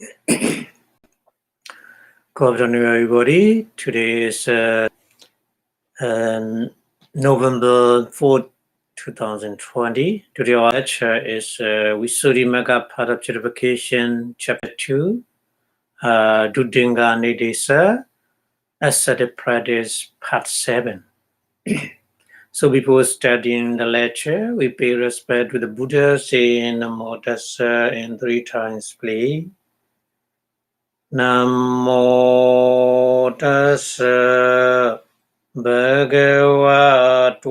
Good afternoon, everybody. Today is November 4th, 2020. Today our lecture is Visuddhimagga part of Purification, Chapter 2, Dudinga Nidesa, Ascetic Practice, Part 7. So before studying the lecture, we pay respect to the Buddha, saying Namo Tassa in 3 times, please. Namo Tassa Bhagavatu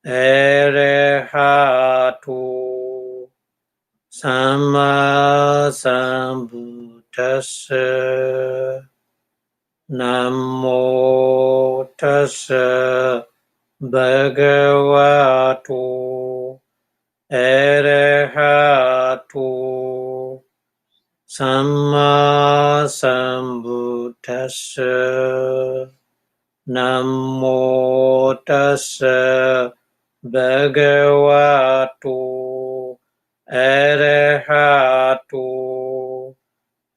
Arahatu Samma Sambuddhassa. Namo Tassa Bhagavatu Arahatu Samma Sambuddhassa. Namo Tassa Bhagavatu Arahatu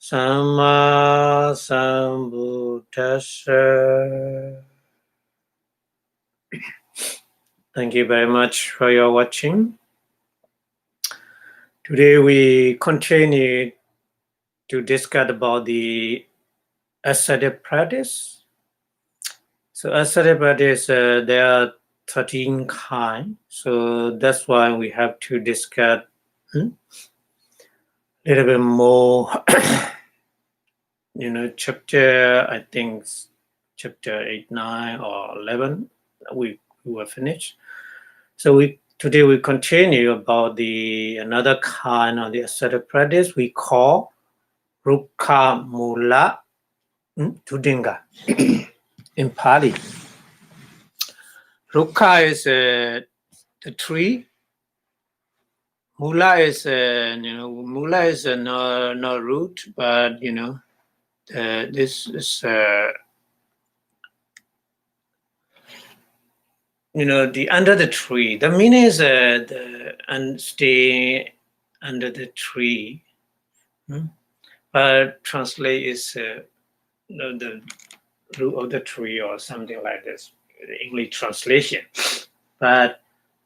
Samma Sambuddhassa. Thank you very much for your watching. Today we continue to discuss about the ascetic practice. So ascetic practice, there are 13 kinds. So that's why we have to discuss a little bit more. Chapter, I think chapter 8, 9, or 11, we will finish. So today we continue about another kind of the ascetic practice we call Rukkha Mula Dudinga in Pali. Rukkha is the tree. Mula is Mula is not root, but this is the under the tree. The meaning is and stay under the tree. But translate is the root of the tree or something like this, the English translation. But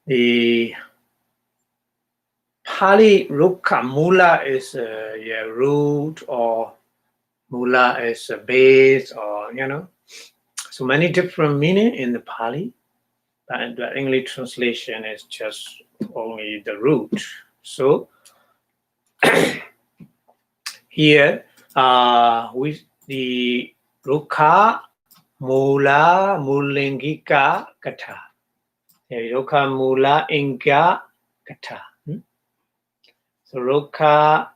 the Pali Rukkha Mula is root, or Mula is a base, or so many different meaning in the Pali. And the English translation is just only the root. So here with the Rukkha Mula Mulingika Katha. Rukkha Mula Inga Katha. So Rukkha,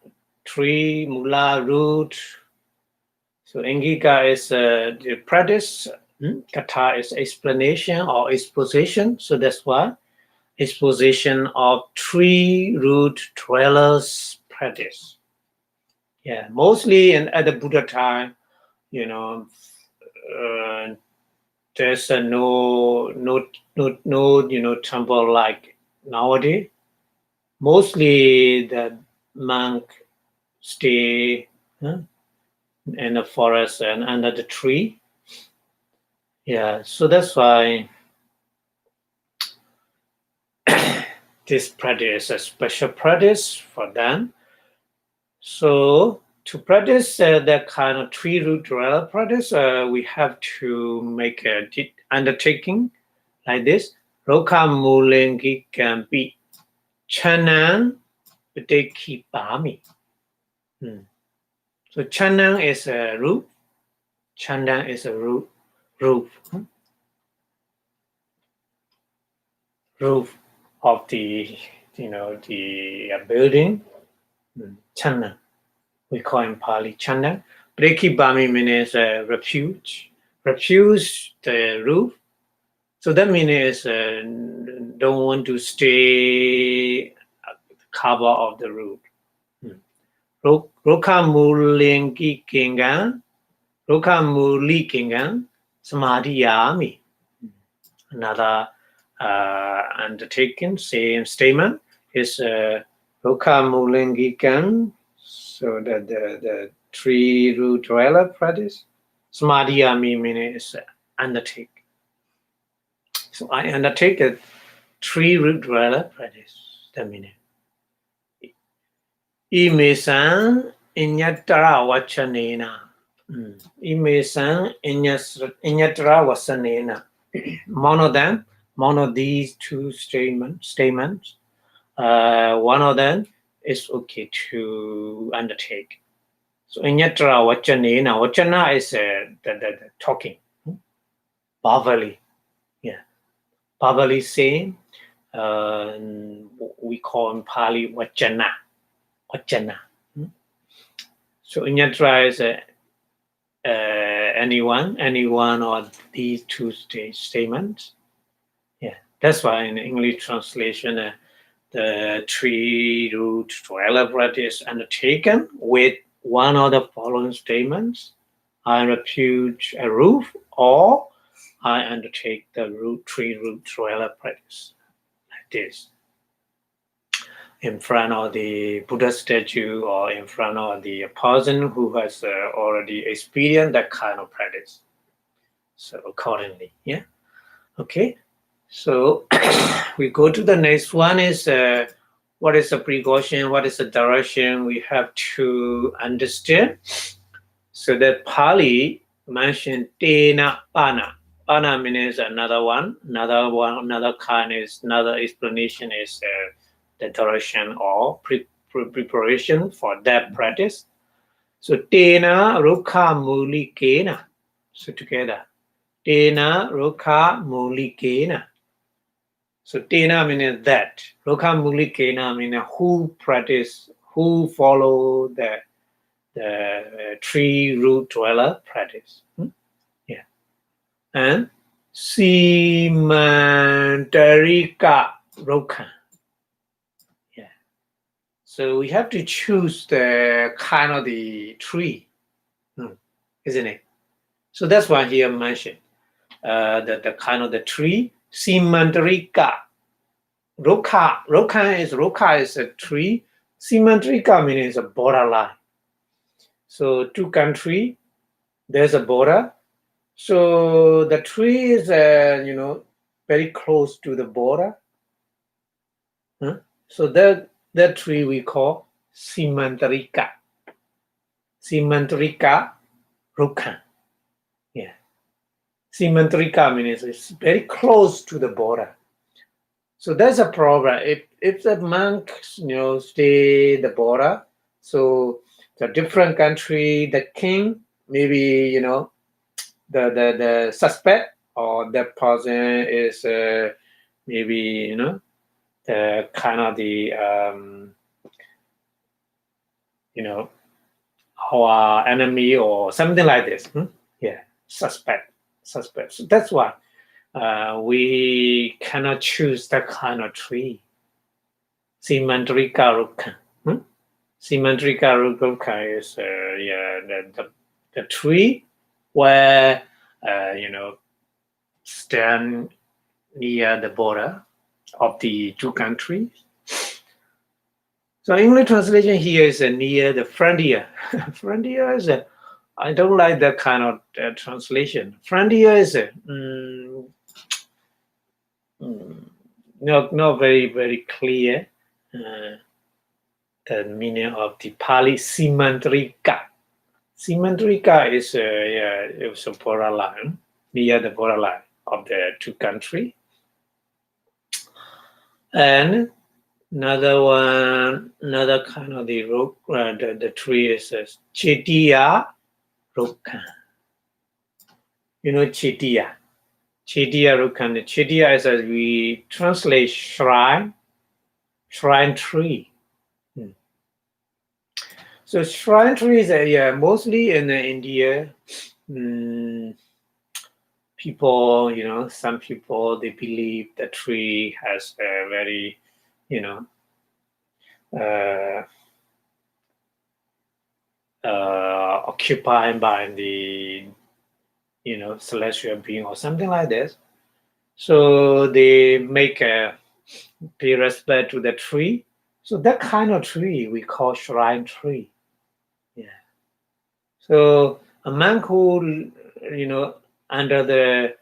tree, Mula, root. So Ingika is the practice. Katha is explanation or exposition. So that's why exposition of tree root dwellers practice. Yeah, mostly at the Buddha time, there's no temple like nowadays. Mostly the monk stay in the forest and under the tree. Yeah, so that's why this practice is a special practice for them. So to practice that kind of tree root dweller practice, we have to make a undertaking like this. Rukkha Mulingi can be Chanang Padeki Bami. So Chanang is a root. Chanang is a roof. Roof of the building. Chanang. We call in Pali Chanang. Padeki Bami means refuge. Refuge the roof. So that means don't want to stay at the cover of the roof. Rukkha Mulingi Kingan. Rukkha Muli Kingan Samadhiyami. Another undertaking, same statement, is Rukkha Mulingi Kingan So the tree root dweller practice. Samadhiyami meaning is undertake. So I undertake a tree root dweller practice. That meaning. Imesan inyatara vachanena. Imesan inyatara vasanena. One of these two statements. One of them is okay to undertake. So inyatra vachanena. Vachana is the talking. Verbally. Yeah. Verbally saying. We call in Pali vachana. Vachana. So inyatra is anyone of these two statements. Yeah. That's why in English translation, the tree root dweller practice undertaken with one of the following statements: I repute a roof, or I undertake the tree root dweller practice. Like this. In front of the Buddha statue or in front of the person who has already experienced that kind of practice. So accordingly, yeah. Okay. So we go to the next one is what is the precaution, what is the direction we have to understand. So that Pali mentioned Tena Pana. Pana means another kind is another explanation is the direction or preparation for that practice. So Tena Rukha Mulikena. So together. Tena Rukha Mulikena. So Tena means that. Rukha Mulikena means who follow the tree root dweller practice. Yeah. And Simantarika Rukha. Yeah. So we have to choose the kind of the tree, isn't it? So that's why here mentioned the kind of the tree, Simantarika. Rokha is a tree. Simantarika means a borderline. So two countries, there's a border. So the tree is very close to the border. So that tree we call Simantarika. Simantarika Rukha. Yeah. Simantarika means it's very close to the border. So that's a problem. If the monks stay the border, so the different country, the king, maybe the suspect or that person is maybe the kind of the our enemy or something like this. Yeah, suspect. So that's why we cannot choose that kind of tree. Simantarika Rukha. Simantarika Rukha is the tree where stand near the border of the two countries. So English translation here is near the frontier. Frontier is I don't like that kind of translation. Frontier is not very, very clear the meaning of the Pali Simantarika. Simantarika is it's a borderline, near the borderline of the two countries. And another kind of the root, the tree is Chetiya Rukha. Chetiya. Chetiya Rukha. Chetiya is as we translate shrine tree. So shrine trees are mostly in India. People, some people, they believe the tree has a very, occupied by the, celestial being or something like this. So they pay respect to the tree. So that kind of tree we call shrine tree. So a monk who, under the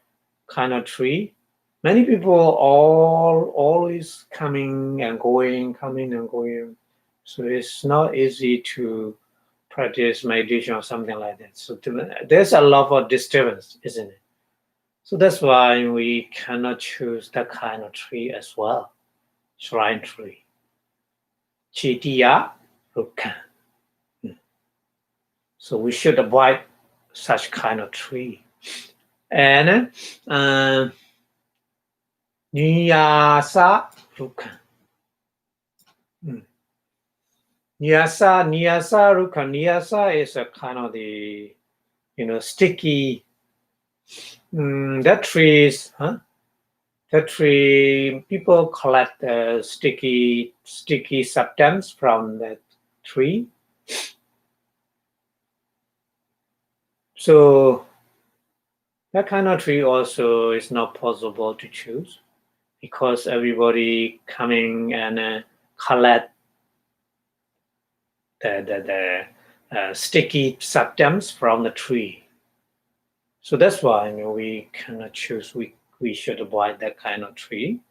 kind of tree, many people always coming and going, coming and going. So it's not easy to practice meditation or something like that. So there's a lot of disturbance, isn't it? So that's why we cannot choose that kind of tree as well. Shrine tree. Chitiya Rukha. So we should avoid such kind of tree. And Niyasa Rukha. Niyasa Rukha. Niyasa is a kind of the, sticky. That trees, That tree, people collect the sticky substance from that tree. So that kind of tree also is not possible to choose because everybody coming and collect the sticky substance from the tree. So that's why we cannot choose. We should avoid that kind of tree.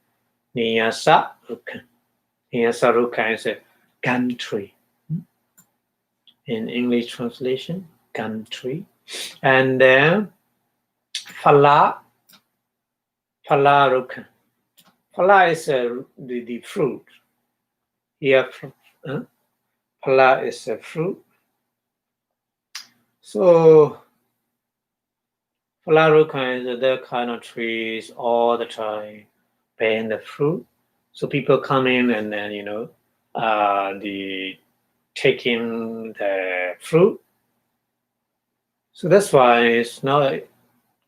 Niyasa Rukha. Niyasa Rukha is a gun tree. In English translation, gun tree. And then Phala Rukha. Phala is the fruit. Here, Phala is a fruit. So Phala Rukha is the kind of trees all the time bearing the fruit. So people come in and then taking the fruit. So that's why it's not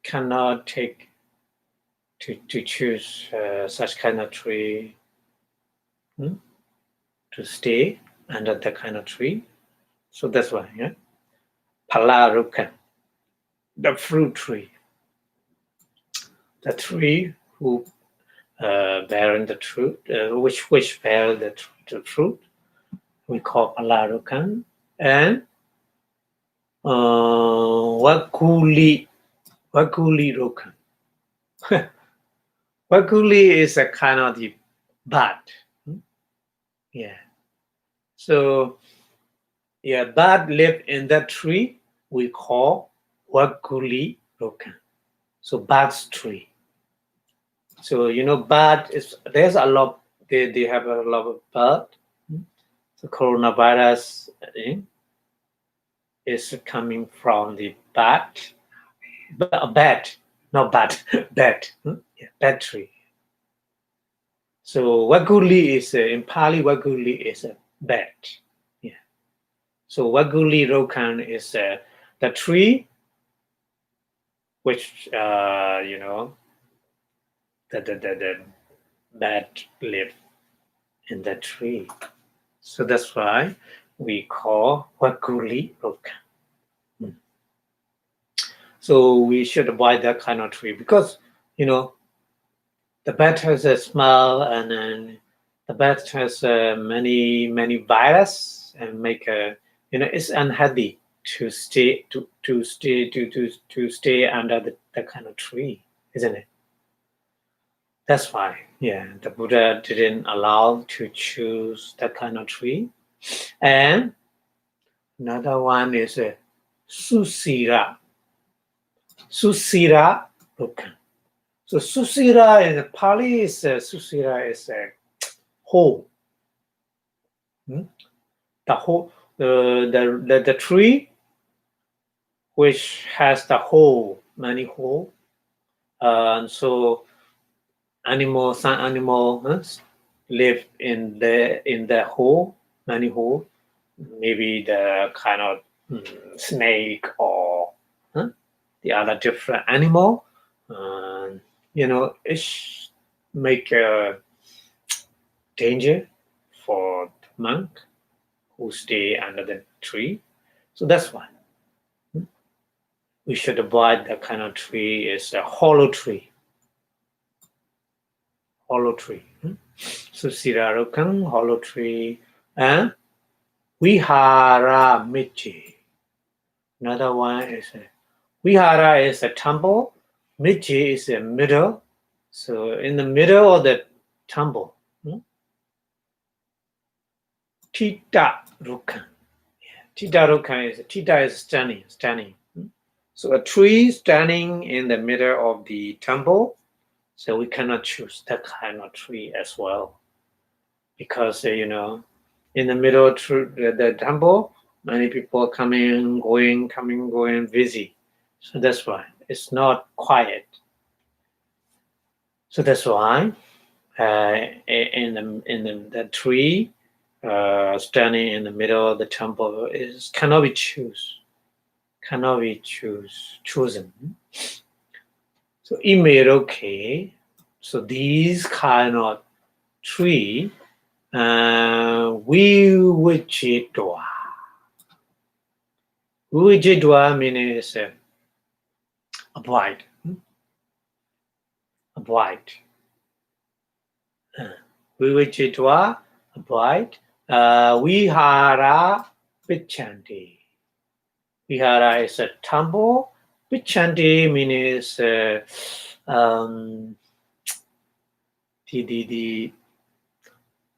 cannot take to choose such kind of tree to stay under that kind of tree. So that's why, Phala Rukha, the fruit tree, the tree who bearing the fruit, which bear the fruit, we call Phala Rukha. And Vakuli Rukha. Vakuli is a kind of the bud. Yeah. So bud live in that tree we call Vakuli Rukha. So bud's tree. So bud is there's a lot. They have a lot of bud. The coronavirus is coming from the bat, not bat, bat. Bat tree. So Vakuli is in Pali. Vakuli is a bat. Yeah. So Vakuli Rukha is the tree which the bat live in the tree. So that's why we call Vakuli Rukha. So we should avoid that kind of tree because the bat has a smell and then the bat has many virus and make it's unhealthy to stay under the kind of tree, isn't it? That's why, the Buddha didn't allow to choose that kind of tree. And another one is a Susira Rukha. So Susira in Pali is Susira is a hole. The hole, the tree which has the hole, many hole, and so some animals live in the hole, many hole. Maybe the kind of snake or the other different animal. It make a danger for the monk who stay under the tree. So that's why we should avoid that kind of tree. Is a hollow tree. Susira Rukha, hollow tree, and Vihara Michi. Another one is Vihara is a temple. Miji is a middle. So in the middle of the temple, Tita Rukan. Tita Rukan is Tita is standing. So a tree standing in the middle of the temple. So we cannot choose that kind of tree as well, because in the middle of the temple, many people coming, going, busy. So that's why it's not quiet. So that's why in the tree standing in the middle of the temple cannot be chosen. So imeroke. So these kind of tree Vivichitwa. Vivichitwa means avoid. Vivichitwa, avoid. Vihara Pichanti. Vihara is a temple. Pichanti means the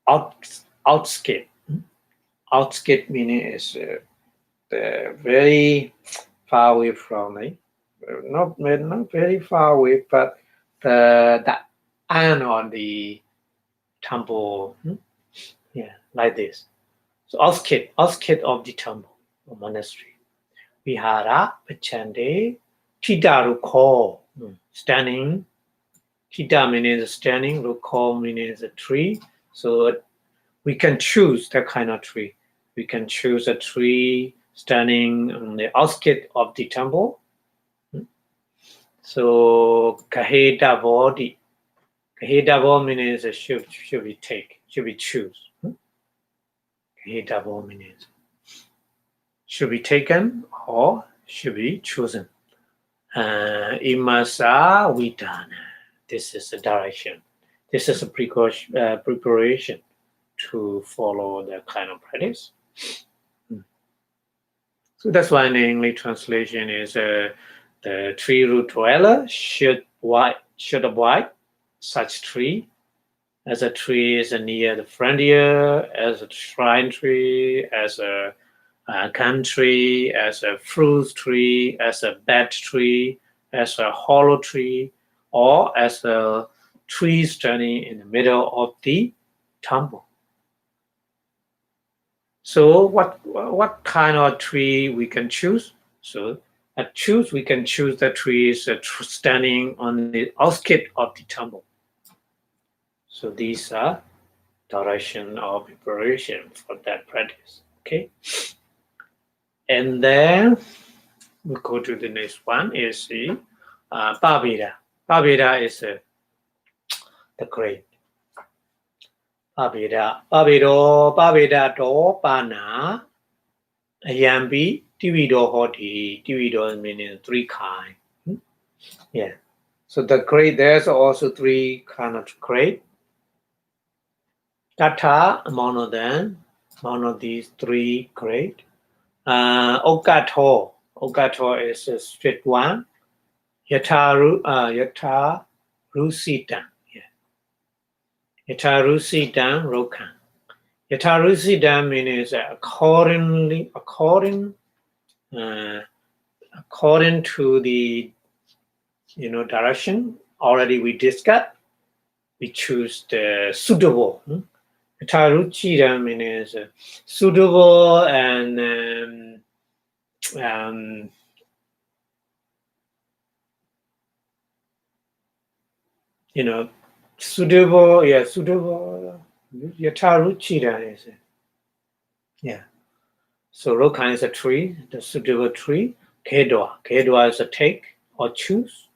outskirts. Outskirts meaning is very far away from me. Not very far away, but the end on the temple. Yeah, like this. So outskirts of the temple or monastery. Vihara, Pachande, Chidaruko, standing. Chita means standing, Ruko means a tree. So we can choose that kind of tree. We can choose a tree standing on the outskirts of the temple. So Kaheda body. Kaheda body means should be choose. Kaheda body means should be taken or should be chosen. Imasa Vidana. This is the direction. This is a preparation to follow that kind of practice. So that's why in the English translation is the tree root dweller should avoid such tree, as a tree is near the frontier, as a shrine tree, as a country, as a fruit tree, as a bad tree, as a hollow tree, or as a tree standing in the middle of the temple. So what kind of tree we can choose? So we can choose the trees standing on the outskirts of the temple. So these are direction of preparation for that practice. Okay. And then we go to the next one is the Pavida. Pavida is the great. Pavida do pana ayambi divido hoti. Divido meaning three kind. Yeah. So the grade, there's also three kind of grade. Tata, among of these three grade. Okato is a strict one. Yata Rusitan. Yata Rusitan Rokan. Yata Rusitan means according to the direction already we discussed, we choose the suitable. Taruchira means suitable and suitable. Yeah, suitable. Yataruchira is yeah. So Rokan is a tree, the suitable tree. Kedwa is a take or choose.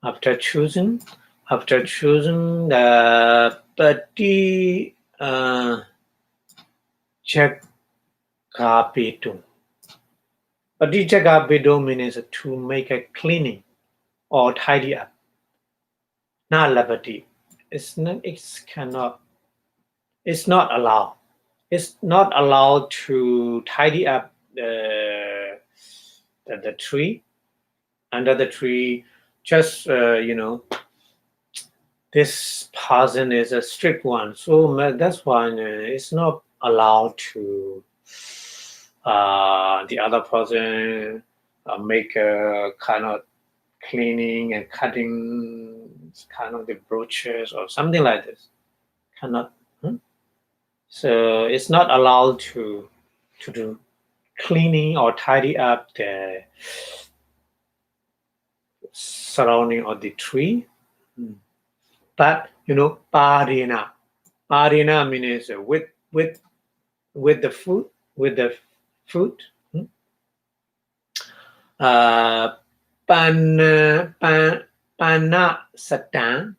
After choosing the Pati Chakapitu. Pati Chakapitu means to make a cleaning or tidy up. Not labati. It's not allowed. It's not allowed to tidy up the the tree. Under the tree, just this person is a strict one, so that's why it's not allowed to the other person make a kind of cleaning and cutting kind of the brooches or something like this. Cannot. So it's not allowed to do cleaning or tidy up the surrounding of the tree. But parina means with the food, pana satan,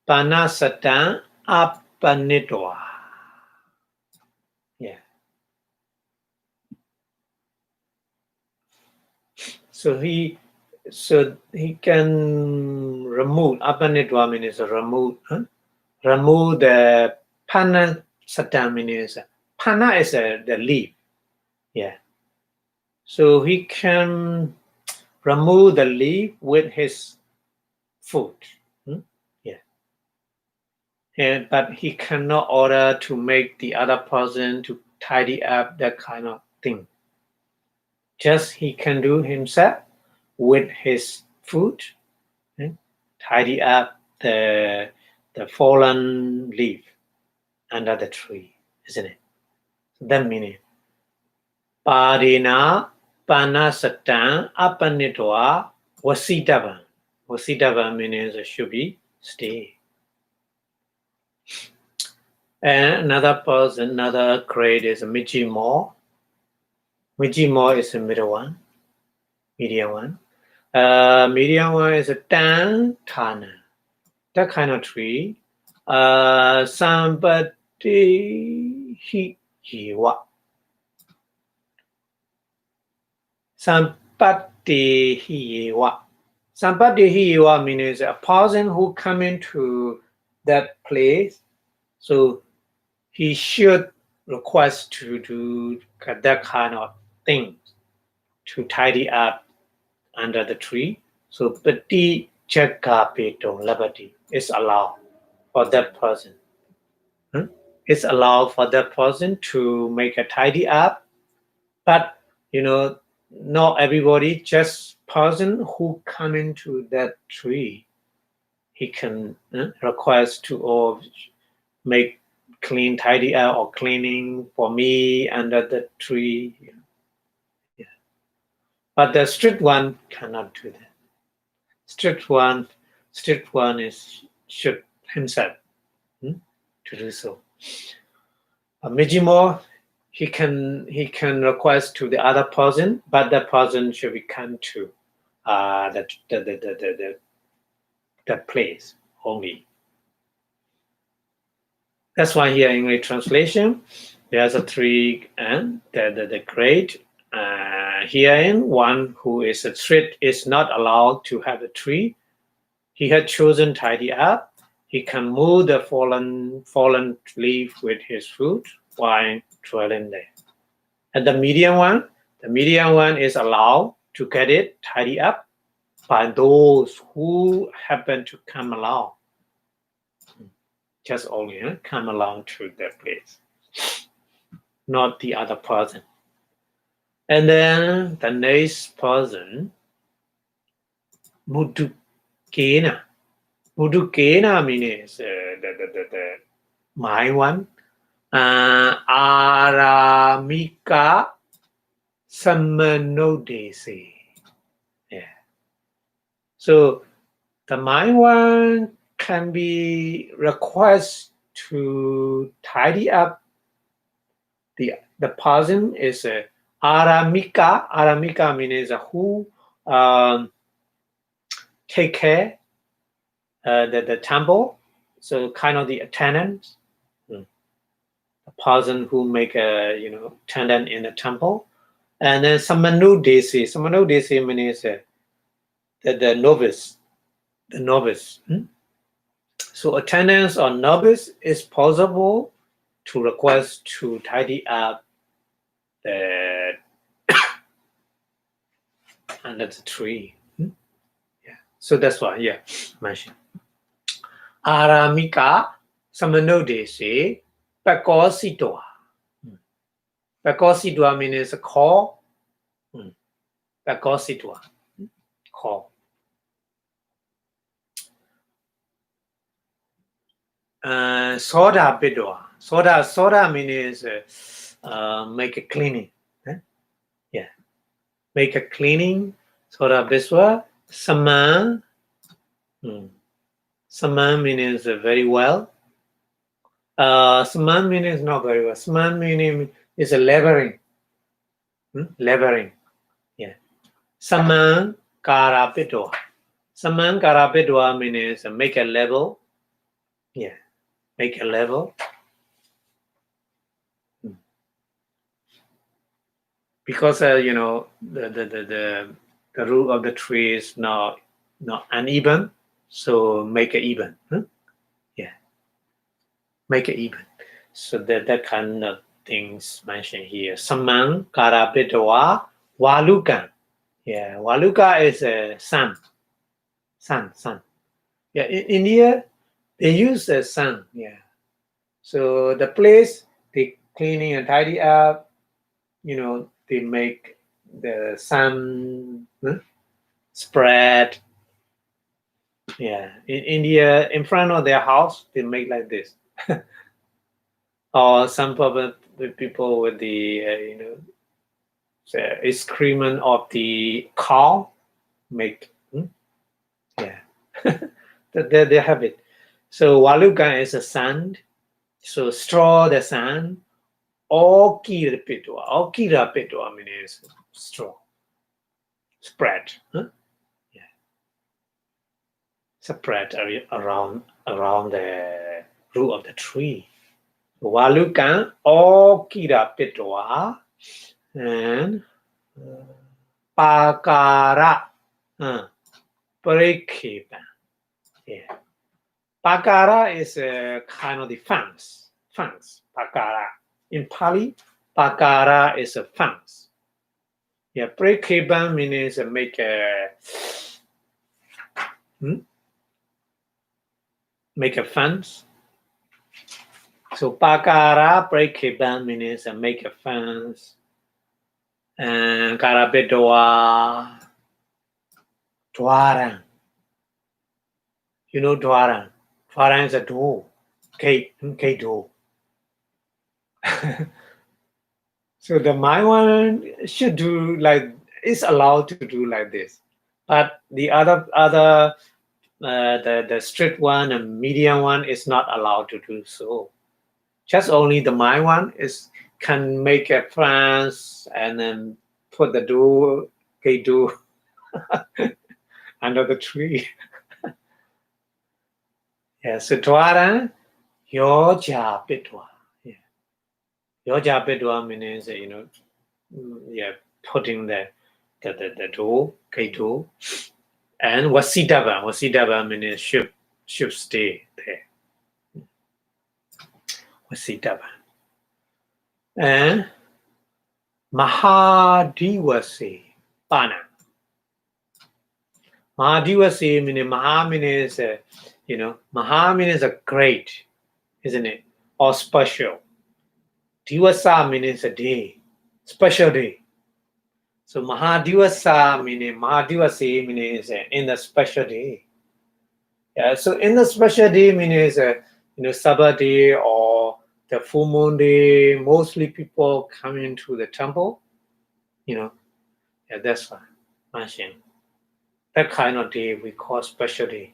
pana satan apanitwa. Yeah. So he can remove, apanitwa means remove the pana satan means pana is the leaf. Yeah. So he can remove the leaf with his foot. Yeah. But he cannot order to make the other person to tidy up that kind of thing. Just he can do himself with his foot, tidy up the fallen leaf under the tree, isn't it? That meaning. Padina panasatan apanitwa wasitavan. Wasitavan means it should be stay. And another grade is Mijimo. Mijimo is the middle one, medium one. Medium one is a tan tana. That kind of tree. Sambati hiwa. Sampati hiwa. Sampati hiwa means a person who come into that place, so he should request to do that kind of things to tidy up under the tree. So pati chakapetong labati is allowed for that person. It's allowed for that person to make a tidy up, but not everybody, just person who come into that tree, he can request to or make clean, tidy up or cleaning for me under the tree. Yeah. But the strict one cannot do that. Strict one is should himself to do so. Mijimo, he can request to the other person, but that person should be come to the place only. That's why here in English translation, there's a three and the grade. Herein, one who is a strict is not allowed to have a tree. He had chosen tidy up. He can move the fallen leaf with his foot while dwelling there. And the medium one is allowed to get it tidy up by those who happen to come along. Just only come along to that place, not the other person. And then the next person, Mudukena. Mudukena means the my one. Aramika Samanodesi. Yeah. So the my one can be request to tidy up the person is Aramika. Aramika means who take care the temple, so kind of the attendants, the person who make a attendant in the temple, and then Samanudesi. Samanudesi means the novice. So attendance or novice is possible to request to tidy up the under the tree. Yeah. So that's why, yeah, mention. Aramika Samanode say Pakositoa. Pakositoa means a call. Pakositoa. Call. Soda Bidoa. Soda means make a cleaning. Yeah. Make a cleaning. Soda Biswa. Saman. Saman means very well. Saman means not very well. Saman meaning is a levering. Levering. Yeah. Saman Karapitoa. Saman Karapitoa means make a level. Yeah. Make a level. Because the root of the tree is not uneven, so make it even. Yeah, make it even. So that kind of things mentioned here. Saman Karapitoa Waluka. Yeah, Waluka is a sun. Yeah, in India they use the sun. Yeah, so the place they cleaning and tidy up. They make the sun spread. Yeah, in India, in front of their house, they make like this. Or some people with the the excrement of the cow make. Yeah, they have it. So Waluka is a sand. So straw the sand. Okira pitwa means straw. Spread. Yeah. Spread around the root of the tree. Walukan okira pitwa and pakara Purification. Yeah. Pakara is a kind of the fence. Pakara. In Pali, Pakara is a fence. Yeah, Purification means make a fence. So Pakara Purification means make a fence. And Karabedoa Dwaran. You know Dwaran. Dwaran is a door. Gate door. So the my one should do is allowed to do like this, but the other the strict one and medium one is not allowed to do so. Just only the my one can make a fence and then put the door gate door under the tree. Yeah, so Dwara Yoja Pitwa. Yoja Pitwa means putting the door, gate door, and Wasidaba means should stay there. Wasidaba. And Mahadivasi Pana. Mahadivasi means Maha means Maha means a great, isn't it? Or special. Divasa means a day, special day. So Mahadivasa means in the special day. Yeah, so in the special day means Sabbath day or the full moon day. Mostly people come into the temple. Yeah, that's fine. Mention that kind of day we call special day.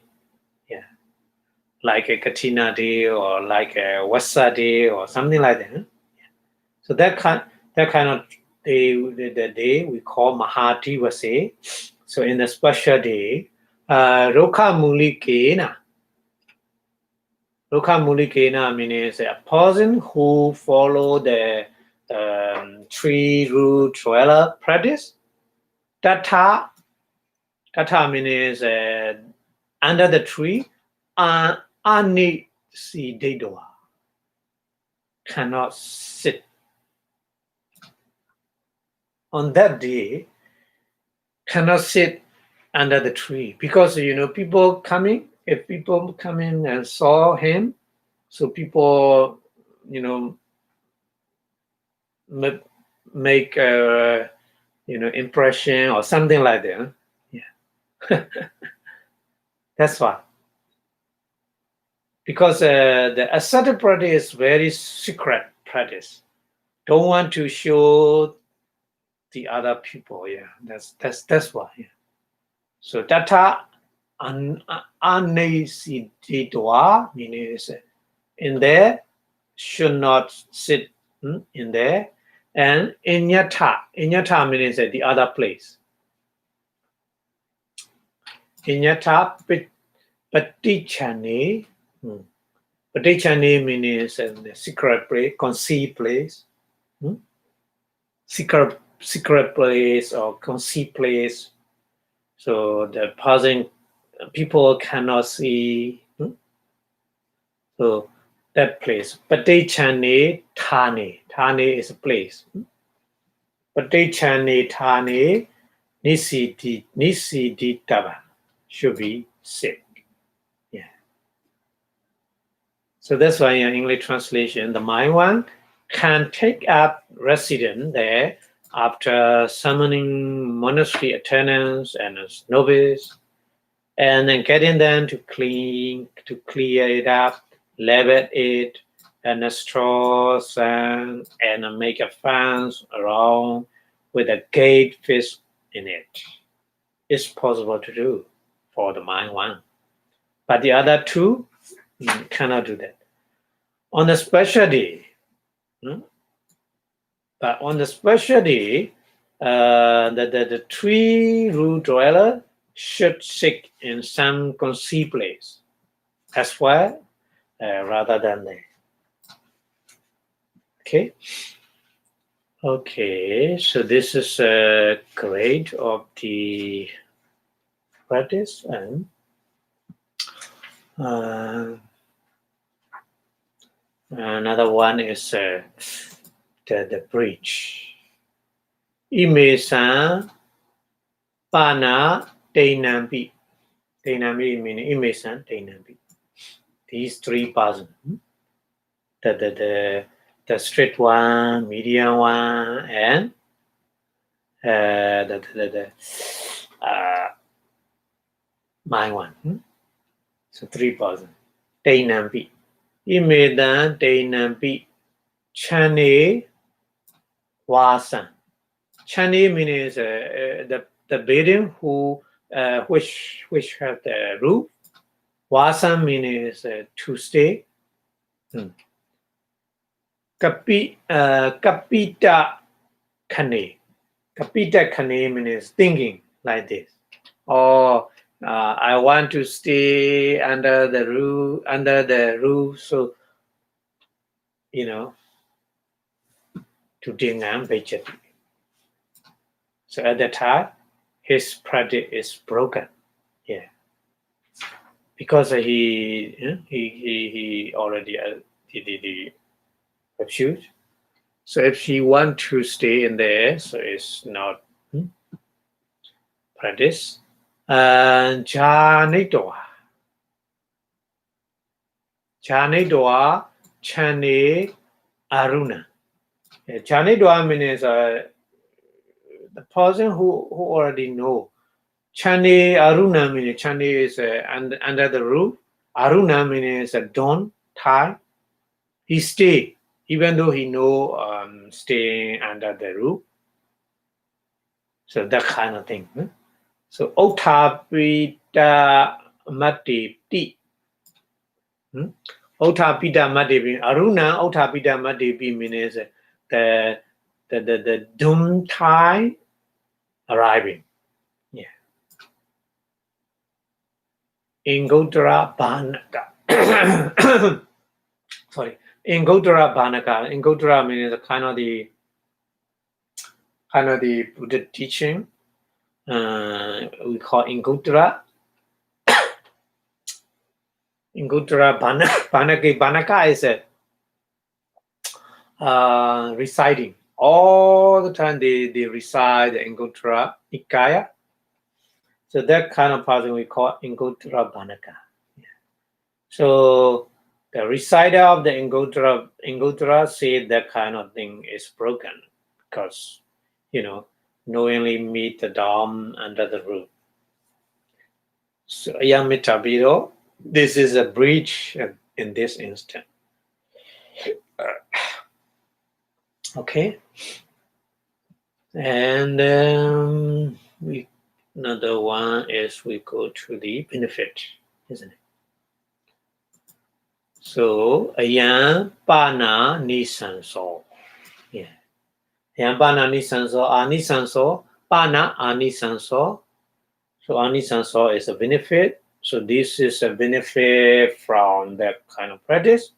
Yeah, like a Katina day or like a Wasa day or something like that. Huh? Yeah. So that kind of day, the day we call Mahadivasi. So in the special day, Roka Mulikena. Roka Mulikena means a person who follow the tree root trailer practice. Tata means under the tree, ani si dedoa. cannot sit. On that day, cannot sit under the tree because people coming. If people come in and saw him, so people make impression or something like that. Yeah, that's why. Because the ascetic practice is very secret practice. Don't want to show the other people. Yeah, that's why. Yeah. So tata anesiditwa meaning is in there should not sit in there, and inyata means the other place. Inyata patichani. Patichani means the secret place, concealed place. Secret place or concealed place. So the person, people cannot see. So that place. Patichani Thane. Thane is a place. Patichani Thane Nisiditava should be sick. Yeah. So that's why in English translation, the mind one can take up residence there after summoning monastery attendants and novice, and then getting them to clear it up, level it, and straw sand, and make a fence around with a gate fish in it. It's possible to do for the mind one, but the other two cannot do that. On a special day, but on the special day, the tree root dweller should sit in some concealed place as well, rather than there. Okay, so this is a grade of the practice, and another one is the bridge. Imesan Pana Dainambi. Dainambi meaning Imesan Dainambi. These three persons. The straight one, medium one, and the mind one. So three persons. Dainambi. Imedan Dainambi. Chane Wasan. Chane means the building which have the roof. Wasan means to stay. Kapita Kane. Kapita Kane means thinking like this. Or I want to stay under the roof, so to Dingam Bechati. So at that time, his practice is broken. Yeah. Because he already did the abuse. So if he want to stay in there, so it's not practice. And Janitoa Chane Aruna. Janitoa means the person who already know. Chane Aruna means Chane is under the roof. Aruna means a dawn time. He stay even though he know staying under the roof. So that kind of thing. So Ottapita Matipi. Ottapita Matipi. Aruna Ottapita Matipi means the doom time arriving. Yeah. Ingodara Banaka. Sorry. Ingodara Banaka. Ingodara means kind of the Buddha teaching. We call Ingodara. Ingodara Banaka. Banaka is reciting. All the time they recite the Anguttara Nikaya. So that kind of person we call Anguttara Bhanaka. So the reciter of the Anguttara said that kind of thing is broken because, knowingly meet the Dharma under the roof. So Ayamitabido, this is a breach in this instant. Okay. And another one is we go to the benefit, isn't it? So Ayam Pana Nisanso. Yeah. Ayam Pana Nisanso, Anisanso, Pana Anisanso. So Anisanso is a benefit. So this is a benefit from that kind of practice.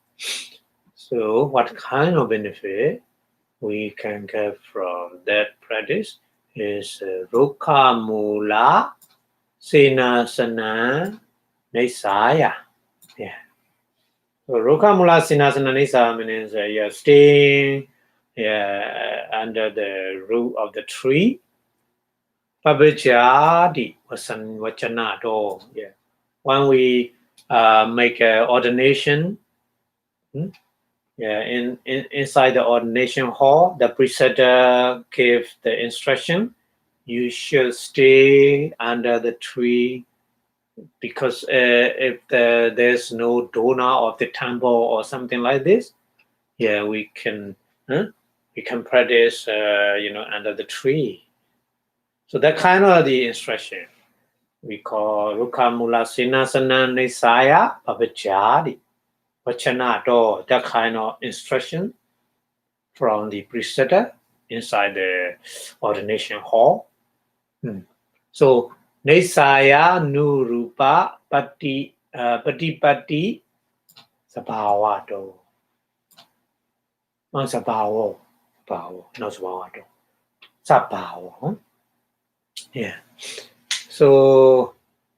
So what kind of benefit we can get from that practice is Rukha Mula Sinasana Nisaya. Yeah. So Rukha Mula Sinasana Nisaya means you're staying under the root of the tree. Pabijadi Vipassanā door. Yeah. When we make an ordination, inside the ordination hall, the preceptor gave the instruction: you should stay under the tree because if there's no donor of the temple or something like this, we can practice under the tree. So that kind of the instruction we call Rukha Mula Sinasana Nisaya Pabijadi Vipassanā door. That kind of instruction from the preceptor inside the ordination hall. So Nisaya Nurupa Patipati Sabhavato. Not Sabhavo. Not Sabhavato. Sabhavo. Yeah. So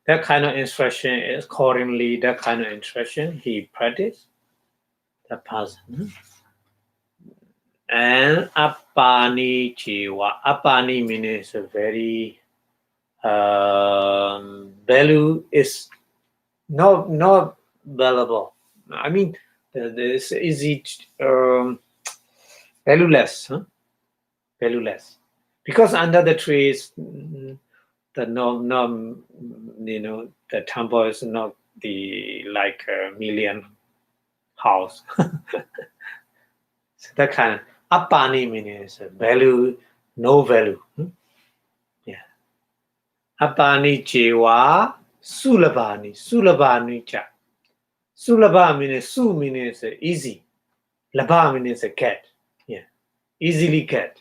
that kind of instruction is accordingly that kind of instruction he practiced that person. And Apani Chiwa. Apani means a very value is not valuable. I mean, this easy valueless, valueless, because under the trees, the the temple is not the like a million house. So that kind of apani means value, no value. Yeah. Apani chewa sulabani cha. Sulabha means su means easy. Labha means a cat. Yeah. Easily get.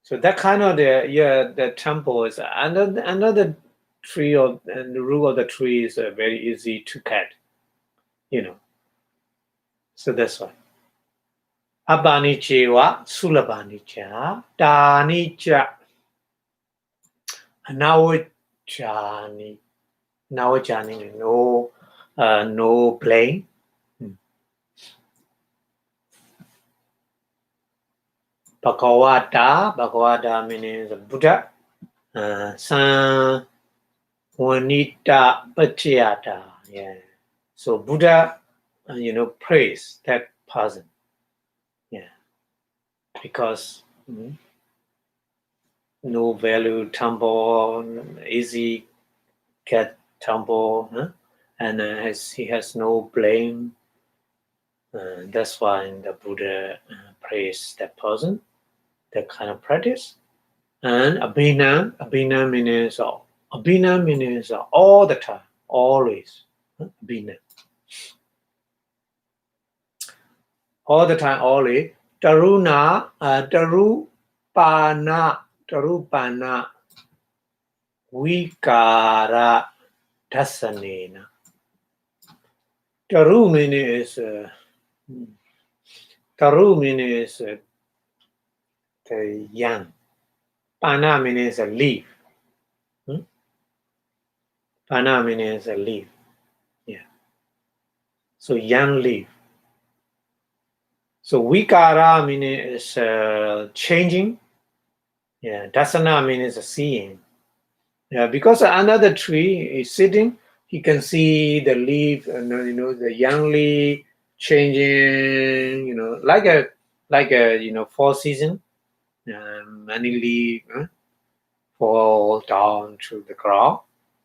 So that kind of the temple is under the tree and the root of the tree is very easy to cut. So that's why. Abani chewa sulabani cha dani cha nawachani no blame. Bhagavata means Buddha. San Wanita Pachayata. Yeah. So Buddha, praise that person. Yeah. Because no value temple, easy get temple, and he has no blame. That's why the Buddha praise that person, that kind of practice. And Abhidhamma means all the time, always. Abhidhamma. All the time, always. Tarupana, Vikara Dasanena. Taru means the young. Pana means a leaf. Pana means a leaf. Yeah. So young leaf. So Vikara meaning is changing. Yeah, Dasana means seeing. Yeah, because another tree is sitting, he can see the leaf and the young leaf changing. Like a fall season. Many leaves fall down to the ground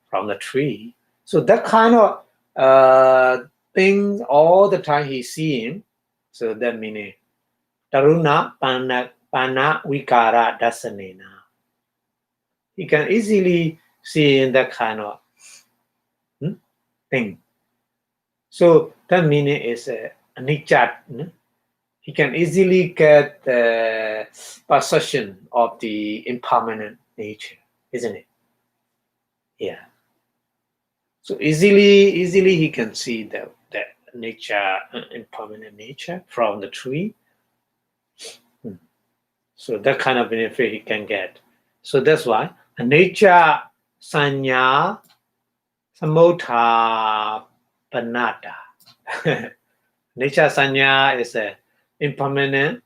from the tree. So that kind of thing all the time he's seeing. So that meaning Taruna Pana Vikara Dasanena. He can easily see in that kind of thing. So that meaning is anicca. He can easily get the possession of the impermanent nature, isn't it? Yeah. So easily he can see the nature, impermanent nature from the tree. So that kind of benefit he can get. So that's why nature sanya samotha panata. Nature sanya is a impermanent,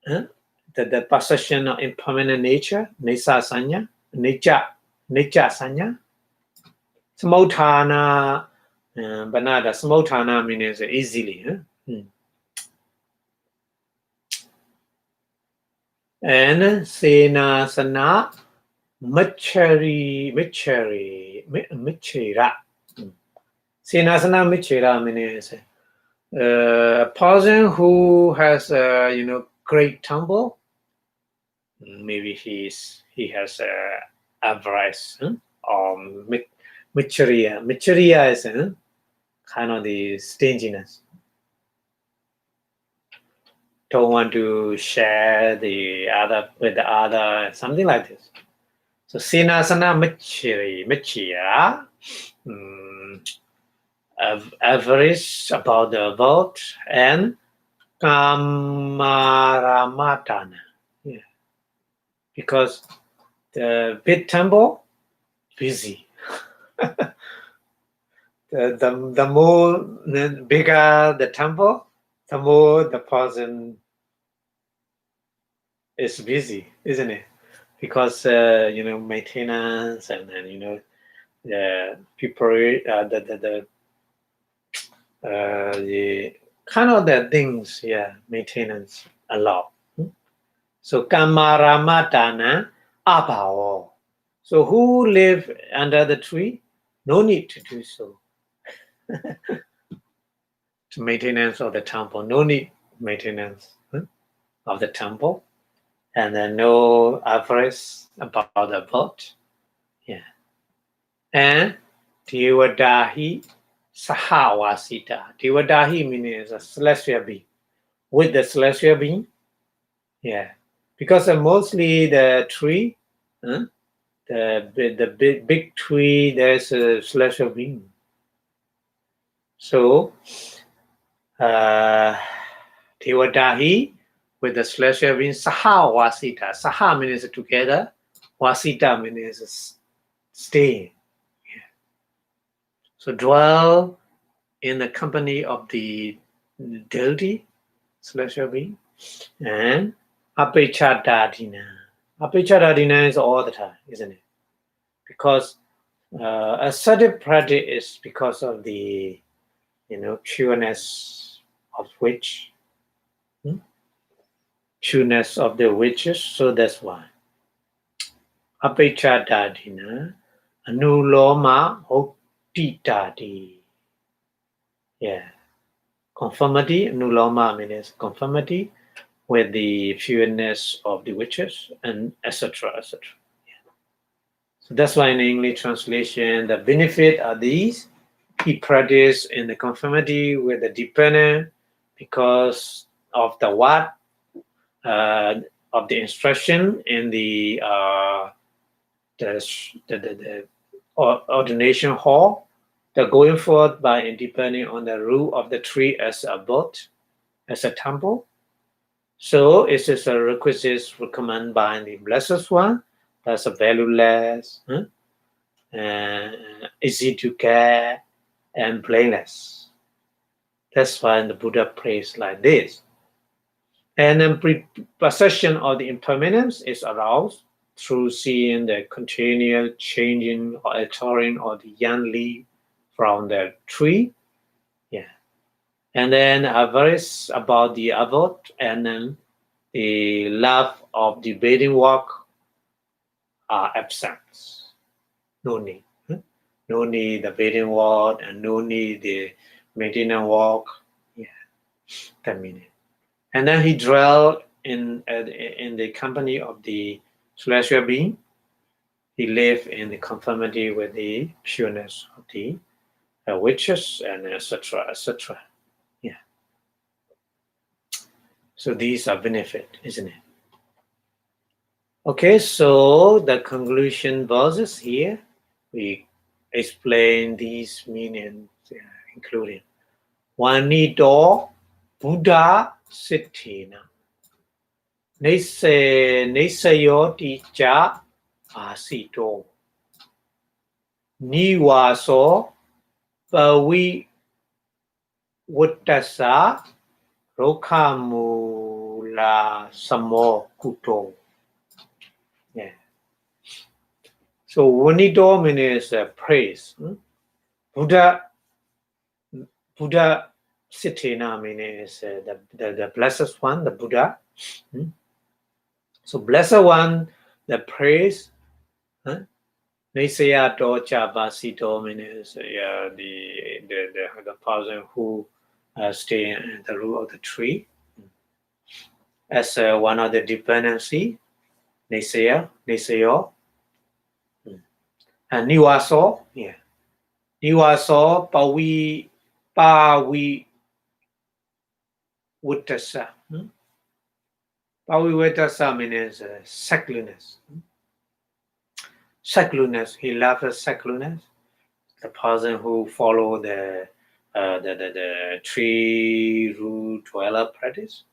the possession of impermanent nature, nature sanya, nature sanya. Samotthana, banada, samotthana means easily. And senasana michira. Senasana michira means a person who has great temple. Maybe he has avarice or michariya. Michariya is kind of the stinginess. Don't want to share the other with the other, something like this. So sinasana michira, avarice about the vote, and kamaramatana. Yeah. Because the big temple busy. the more bigger the temple, the more the person is busy, isn't it? Because maintenance and then the people the kind of the things, maintenance a lot. So kamaramatana abhavo. So who live under the tree? No need to do so. To maintenance of the temple, no need maintenance of the temple, and then no avarice about the vote. Yeah. And Devadahi Sahawasita. Devadahi means a celestial being. With the celestial being, yeah. Because mostly the tree, the big tree, there's a celestial being. So Devadahi with the celestial being Sahawasita. Saha means together. Wasita means stay. So dwell in the company of the deity, celestial being, and apechadadina. Apechadadina is all the time, isn't it? Because ascetic practice is because of the pureness of which, pureness of the witches. So that's why. Apechadadina, anuloma hotitadi. Yeah. Conformity, nuloma means conformity with the pureness of the witches, and etc. etc. Yeah. So that's why in English translation, the benefit are these. He practiced in the conformity with the dependent because of the what of the instruction in the ordination hall. The going forth by depending on the rule of the tree as a boat, as a temple. So it is a requisite recommended by the Blessed One. That's a valueless, easy to get, and blameless. That's why the Buddha prays like this. And then possession of the impermanence is aroused through seeing the continual changing or altering of the young leaf from the tree. Yeah. And then avarice about the abode, and then the love of the bathing walk are absent. No need. No need the bathing walk, and no need the maintenance walk. Yeah, that meaning. And then he dwelled in the company of the celestial being. He lived in the conformity with the pureness of the witches, and etc. etc. Yeah. So these are benefit, isn't it? Okay, so the conclusion verses here, we explain these meanings, including Wanito Buddha Siddhina Nisayoti Cha Asito Niwaso Pawi Wuttasa Rokamula Samo Kuto. Yeah. So Wanito means praise. Buddha Siddhina means the blessed one, the Buddha. So blessed one, the praise. Nisaya Docha Vasito means the person who stay in the root of the tree. As one of the dependency, Nisayo. And Niwaso, yeah. Niwaso Pawi Wuttasa. Pawi Wuttasa means secularness. Secularness, he loves secularness. The person who follow the tree root dweller practice.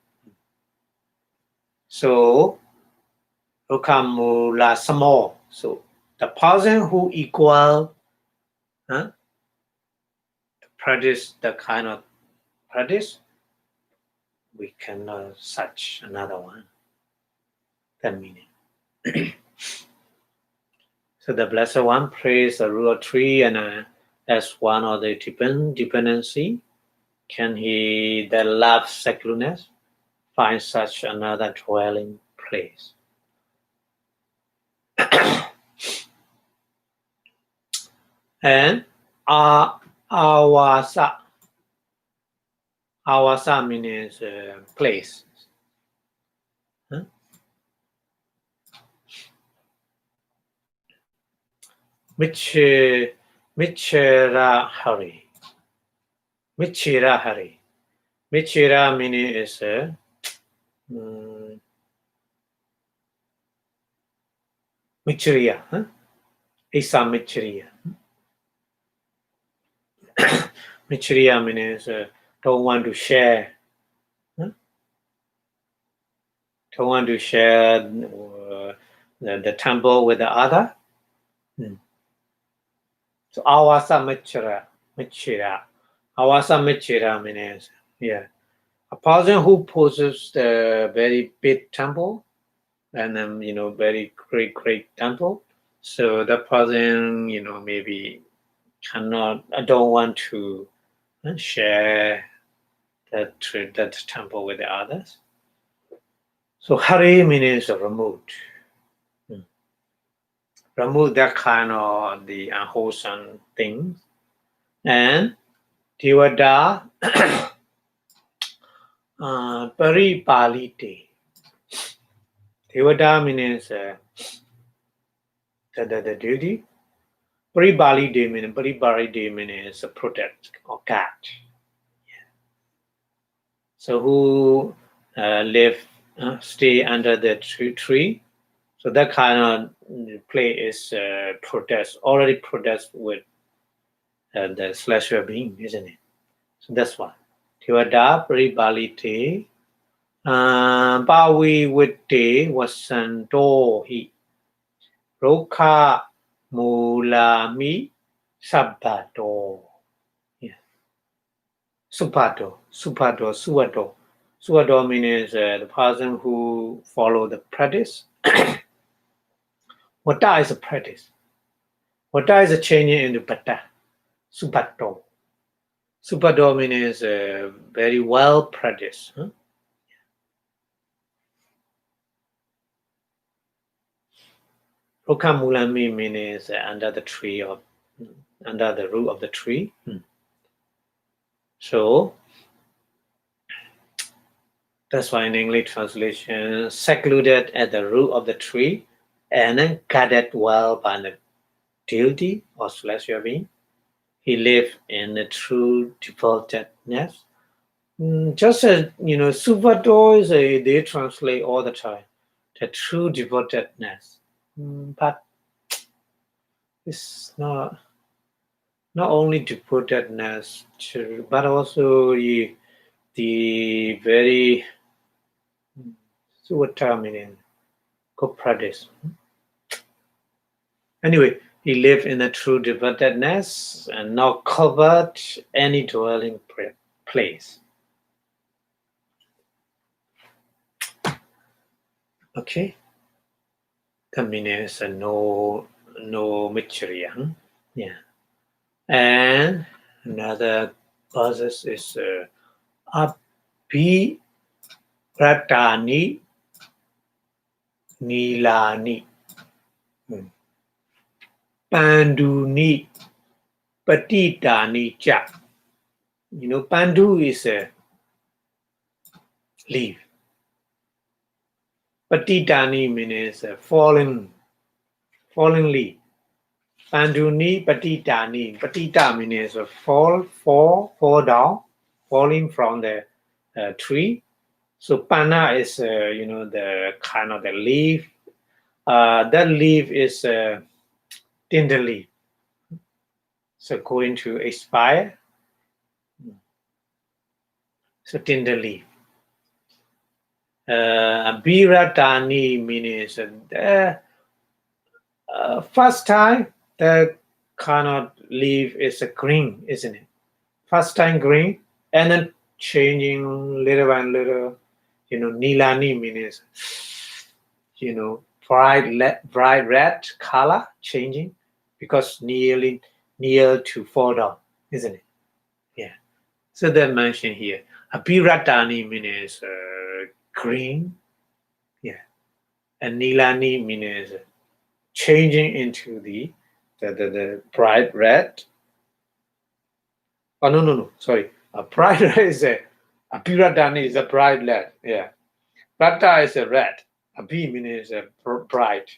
So Rokamula Samo. So the person who equal practice the kind of practice, we cannot search another one. That meaning. So the blessed one prays the root tree, and as one of the dependency, can he that loves secularness find such another dwelling place? And Awasa means place. Michira Hari. Michira meaning is Michiriya. Isa Michiriya. Michiriya means don't want to share. Don't want to share the temple with the other. So Awasa Michira. Awasa Michira means, yeah, a person who possesses the very big temple, and then very great temple. So that person maybe cannot. I don't want to share that temple with the others. So Hari means removed. Remove that kind of the unwholesome things. And Tivada Paripalite. Tivada means the duty. Paripalite means protect or catch. Yeah. So who stay under the tree. So that kind of play is already protest with the celestial being, isn't it? So that's why. Tivada Paribalite Pawi Witte Wasantohi Roka Mulami Sabbato. Yeah. Supato. Supado means the person who follow the practice. Vata is a practice. Vata is a changing into Pata. Supado. Supado means very well practiced. Huh? Rokamulami means under the tree of under the root of the tree. So that's why in English translation, secluded at the root of the tree and then guarded well by the deity or celestial being. He lived in the true devotedness. Just as Supado is they translate all the time, the true devotedness. But it's not only devotedness, but also the very Suvata meaning good practice. Anyway, he lived in a true devotedness and not covered any dwelling place. Okay, that means no material. Yeah, and another causes is Abhidhamma Nilani Panduni Patitani Cha. Pandu is a leaf. Patitani means fallen leaf. Panduni Patitani. Patita means fall down, falling from the tree. So Pana is the kind of the leaf. That leaf is tender leaf. So going to expire. So tender leaf. Biratani means first time the kind of leaf is a green, isn't it? First time green, and then changing little by little. Nilani means bright red color changing because near to fall down, isn't it? Yeah. So that mentioned here. Apiratani means green, yeah, and Nilani means changing into the bright red. Oh no, sorry. A bright red is Apiratani is a bright red, yeah. Rata is a red. Abhi means bright.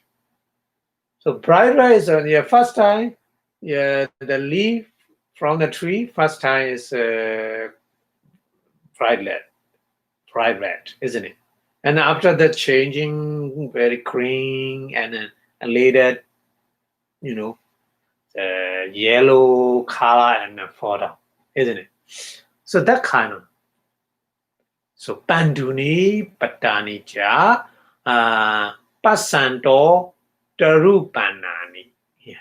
So bright red is first time. Yeah, the leaf from the tree first time is bright red, isn't it? And after that, changing very green, and then later, yellow color and photo, isn't it? So that kind of. So Panduni Patani Cha Pasanto Tarupanani. Yeah.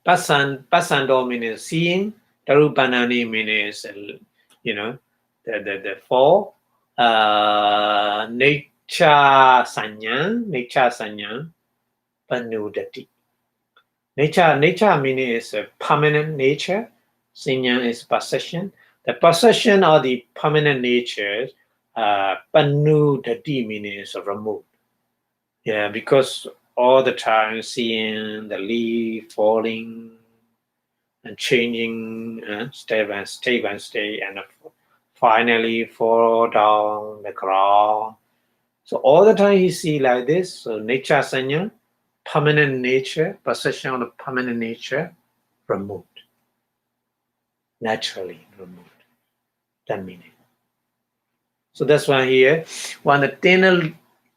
Pasanto means seeing, Tarupanani means the four. Nature sanya panudati. Nature means permanent nature. Sanya is possession. The possession of the permanent nature, panudati means removed. Yeah, because all the time seeing the leaf falling and changing step by step, and finally fall down the ground. So all the time you see like this. So nature sanya, permanent nature, possession of the permanent nature, removed. Naturally removed. That meaning. So that's why here, when the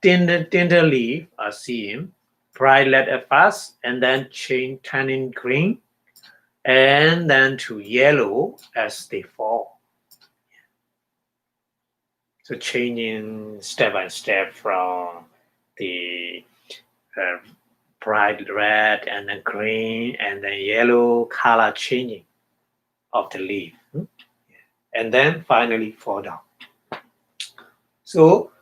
tender leaf are seen, bright red at first, and then turning green, and then to yellow as they fall. So changing step by step from the bright red and then green and then yellow color changing of the leaf. and then finally fall down. So,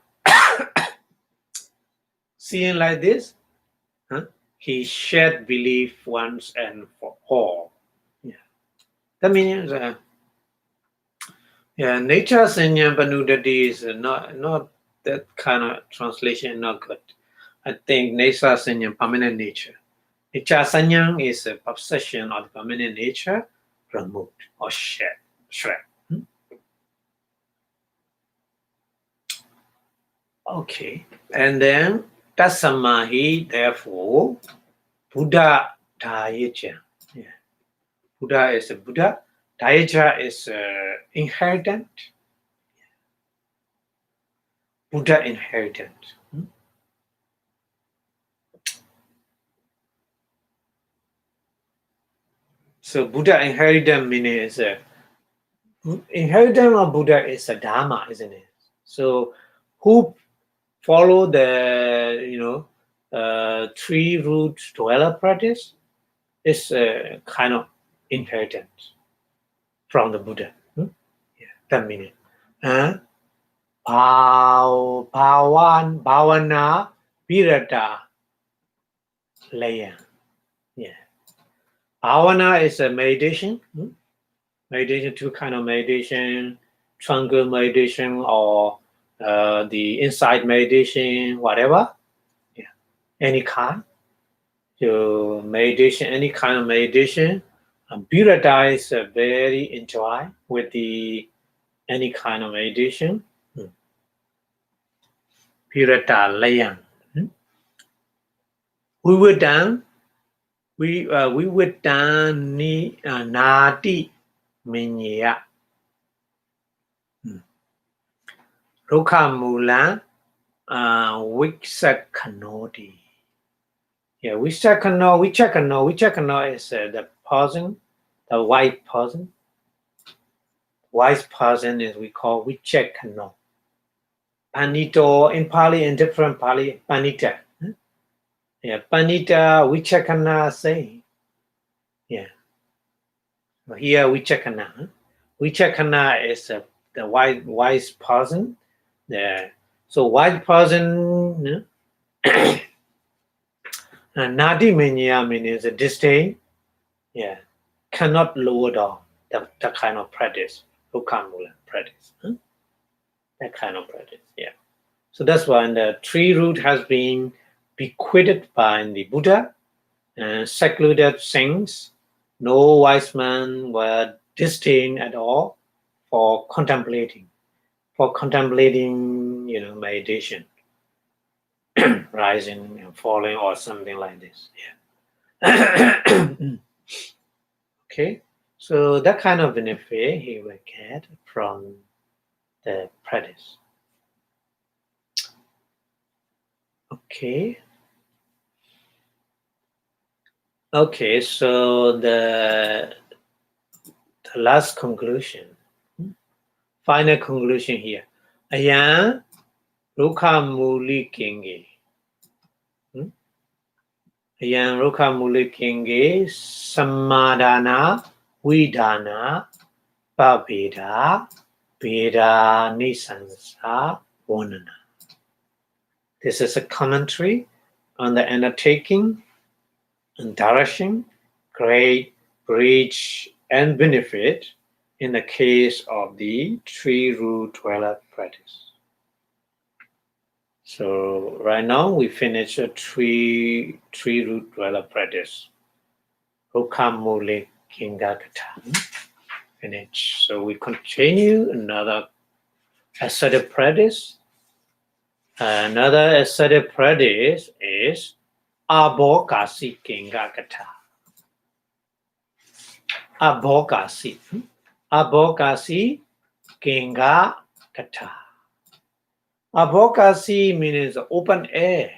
seeing like this, he shed belief once and for all. Yeah. That means, nature sanya panudati is not that kind of translation, not good. I think nature sanya permanent nature. Nature sanya is a possession of permanent nature, removed or shed. Okay, and then Tasamahi, therefore, Buddha Dayaja. Yeah. Buddha is a Buddha. Dayaja is inheritance. Buddha inheritance. So Buddha inheritance means inheritance of Buddha is a Dharma, isn't it? So who follow the three root dweller practice is a kind of inheritance from the Buddha. Yeah, that meaning. Bhavana Virata Laya. Yeah. Bhavana is a meditation. Meditation, two kind of meditation, tranquil meditation or the insight meditation, whatever. Yeah. Any kind. So meditation, any kind of meditation. Virata is very enjoy with the any kind of meditation. Virata Layan. We were done. We were done ni nati minya. Rukha mula Vipassanā. Yeah, Vipassanā is the person, the white person. Wise person is we call Vipassanā. Panito in Pali, in different Pali, Panita. Yeah, Panita, Vipassanā say. Yeah. Here Vipassanā. Vipassanā is the wise person. Yeah. So wise person, Nadi Minya means a disdain. Yeah. Cannot lower down that kind of practice. Lokamula practice. That kind of practice. Yeah. So that's why the three root has been bequeathed by the Buddha and secluded saints. No wise man were disdained at all for contemplating meditation, rising and falling or something like this. Yeah. Okay, so that kind of benefit he will get from the practice. Okay. Okay, so the last conclusion, final conclusion here. Ayan Rukha Muli Kingi. Ayan Rukha Muli Kingi Samadana Vidana Babeda Veda Nisansa Vonana. This is a commentary on the undertaking and direction, grade, bridge, and benefit in the case of the three root dweller practice. So right now we finish a three root dweller practice. Rukamule Kingakata. Finish. So we continue another ascetic practice. Another ascetic practice is Abhokasi Kingakata. Abhokasi. Abhokasi Kingakata. Abhokasi means open air.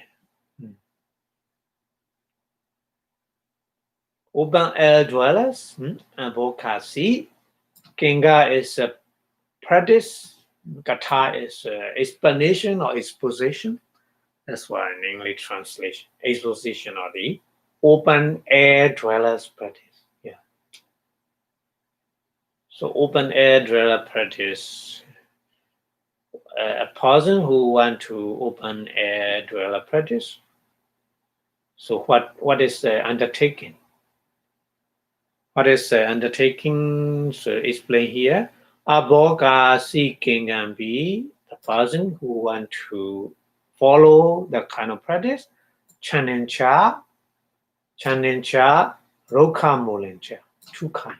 Open air dwellers. Abhokasi. Kinga is a practice. Kata is explanation or exposition. That's why in English translation, exposition or the open air dwellers practice. Yeah. So open air dweller practice. A person who want to open air dweller practice. So what is the undertaking? What is the undertaking? So explain here. Aboga seeking and be the person who want to follow the kind of practice. Chanencha, Rokha Molencha. Two kind.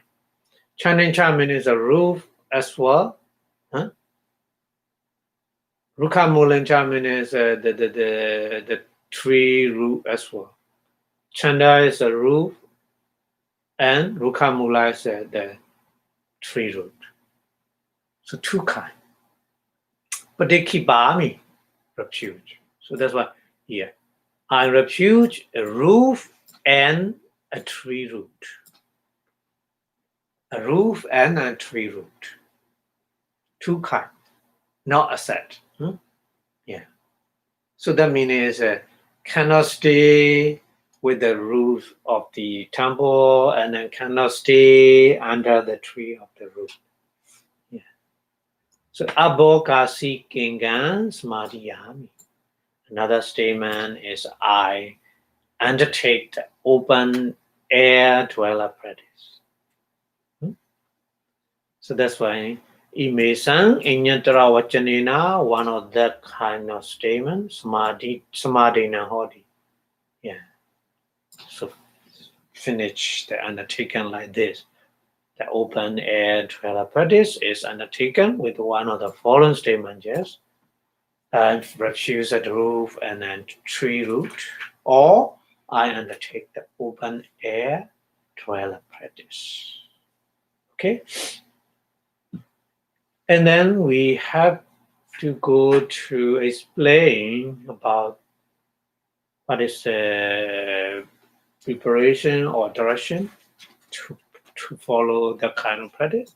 Chanencha means a roof as well. Huh? Rukha Molencha means the tree roof as well. Chanda is a roof, and Rukha Mula is the tree root. So two kind. But they keep army refuge. So that's why here. I refuge a roof and a tree root. A roof and a tree root. Two kind. Not a set. Yeah. So that means cannot stay with the roof of the temple and then cannot stay under the tree of the roof. Yeah. So abokasi kingan smadhiyami. Another statement is I undertake the open air dweller practice. So that's why Imesang Inyantara Vachanena, one of that kind of statement, Samadhina Hodi. Yeah. So finish the undertaken like this. The open air dweller practice is undertaken with one of the following statements, yes. Refuse at the roof and then tree root, or I undertake the open air dweller practice. Okay. And then we have to go to explain about what is the preparation or direction to follow the kind of practice.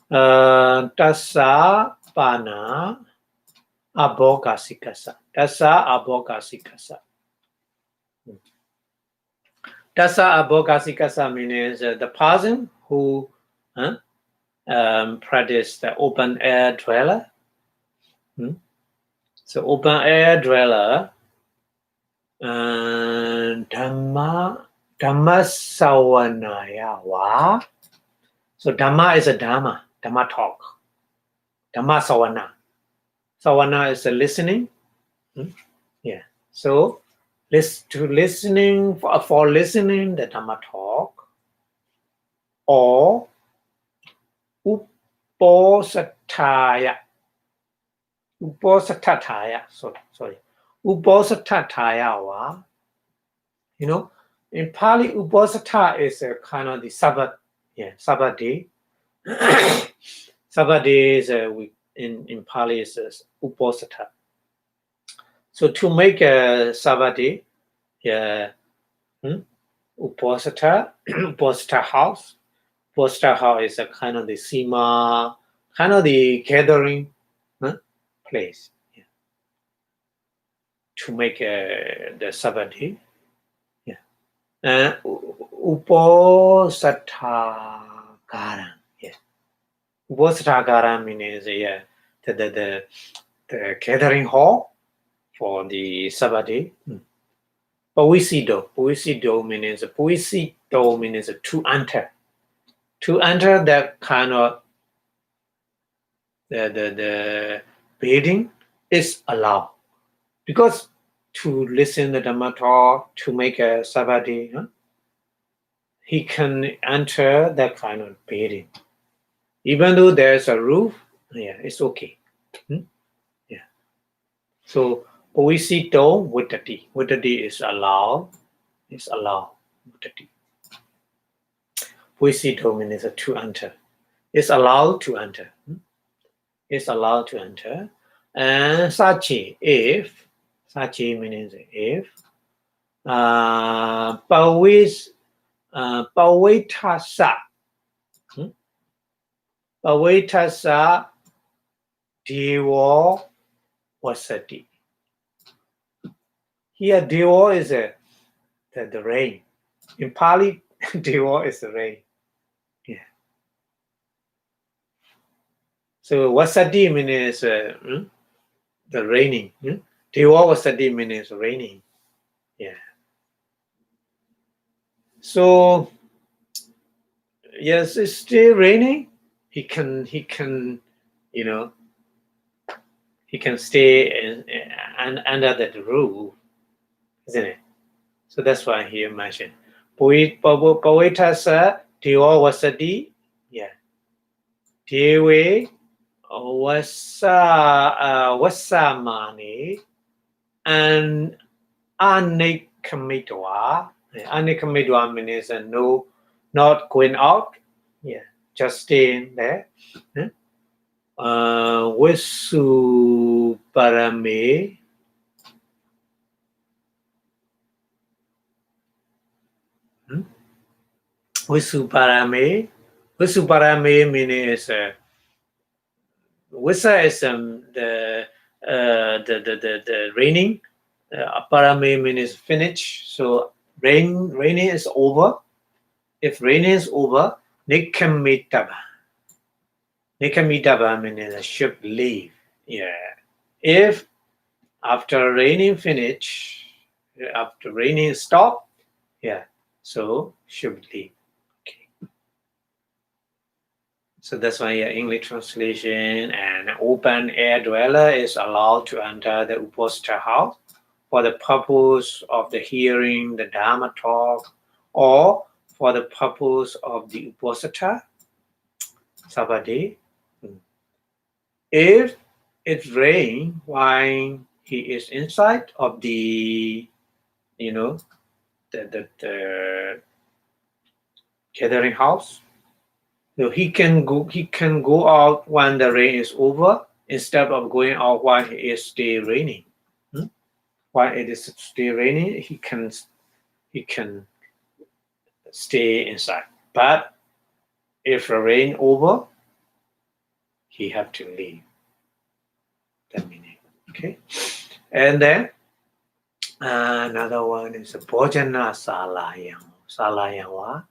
Tassa pana abogasikasa. Tassa abogasikasa. Tassa abogasikasa means the person who practice the open air dweller. So open air dweller, Dhamma sawanaya wa. So Dhamma is a Dhamma talk. Dhamma sawana. Sawana is a listening. Yeah. So for listening the Dhamma talk, or uposatthaya. Sorry. Uposatthaya wa. You know, in Pali, Uposatha is a kind of the Sabbath. Yeah, Sabbath day. Sabbath day is in Pali is Uposatha. So to make a Sabbath day, yeah, Uposatha, Uposatha house. Uposatha house is a kind of the Sima, kind of the gathering place. Yeah. To make the Sabbath day. Uposatthagaram. Yes. Uposatthagaram means the gathering hall for the Sabbath day. Pavisido means to enter. To enter that kind of the bathing is allowed, because to listen to the Dhamma talk, to make a Sabbath day, he can enter that kind of bathing. Even though there's a roof, it's okay. Yeah. So Poisito with the D is allowed. It's allowed with the D. Poisito means to enter. It's allowed to enter. It's allowed to enter. And Sachi, if. Sachi means if. Pavitasa. Pavitasa Devo Vasati. Here Devo is the rain. In Pali, Devo is the rain. Yeah. So Vasati means the raining. Deva Vasati means raining. Yeah. So yes, it's still raining. He can you know he can stay under that roof, isn't it? So that's why he mentioned Pavitasa Deva Vasati. Yeah. Dewe Vasamani and Anikamidwa. Anikamidwa means no, not going out. Yeah, just staying there. Visu Parame. Visu Parame. Visu Parame means Visa is the raining. Parame means finish. So raining is over. If raining is over, Nikamitaba. Nikamitaba means a ship leave. Yeah. If after raining finish, after raining stop, yeah. So ship leave. Okay. So that's why English translation and open air dweller is allowed to enter the Uposatha house for the purpose of the hearing the Dharma talk or for the purpose of the Uposatha Sabadi. If it rains while he is inside of the the gathering house, so he can go out when the rain is over instead of going out while it is still raining. While it is still raining, he can stay inside. But if the rain over, he have to leave. That meaning. Okay. And then another one is Bhojana Salayam. Salayam.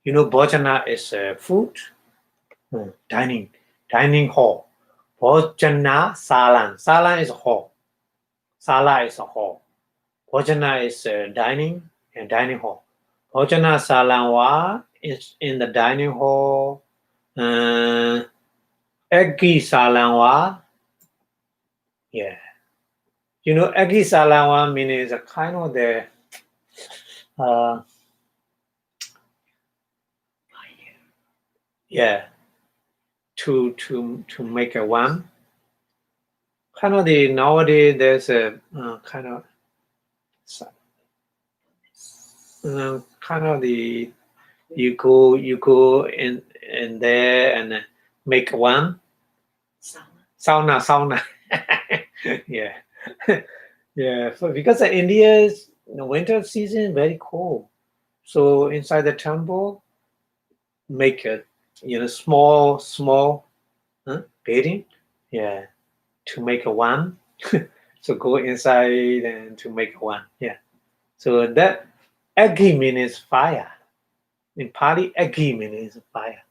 Bhojana is food, dining hall. Bhojana Salan. Salan is a hall. Sala is a hall. Bhojana is dining and dining hall. Bhojana Salanwa is in the dining hall. Eggi Salanwa. Yeah. Eggi Salanwa means a kind of the to make a one. Kind of the nowadays there's a kind of the you go in there and make one sauna. Yeah. Yeah, because India is winter season very cold, so inside the temple make a small bathing, yeah, to make a one. So go inside and to make one, yeah. So that Aggi means fire. In Pali, Aggi means fire.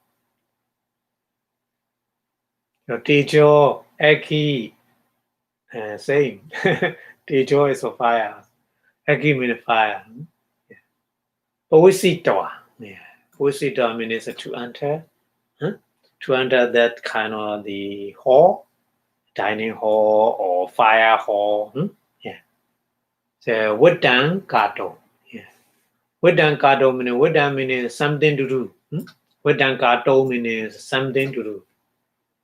Tejo, Aggi, same. Tejo is a fire. Aggi means fire. Yeah. Pavitara, yeah. Pavitara means to enter. To enter that kind of the hall, dining hall or fire hall. Yeah. So Vedang Kato. Yeah. Vedang Kato means something to do. Vedang Kato means something to do.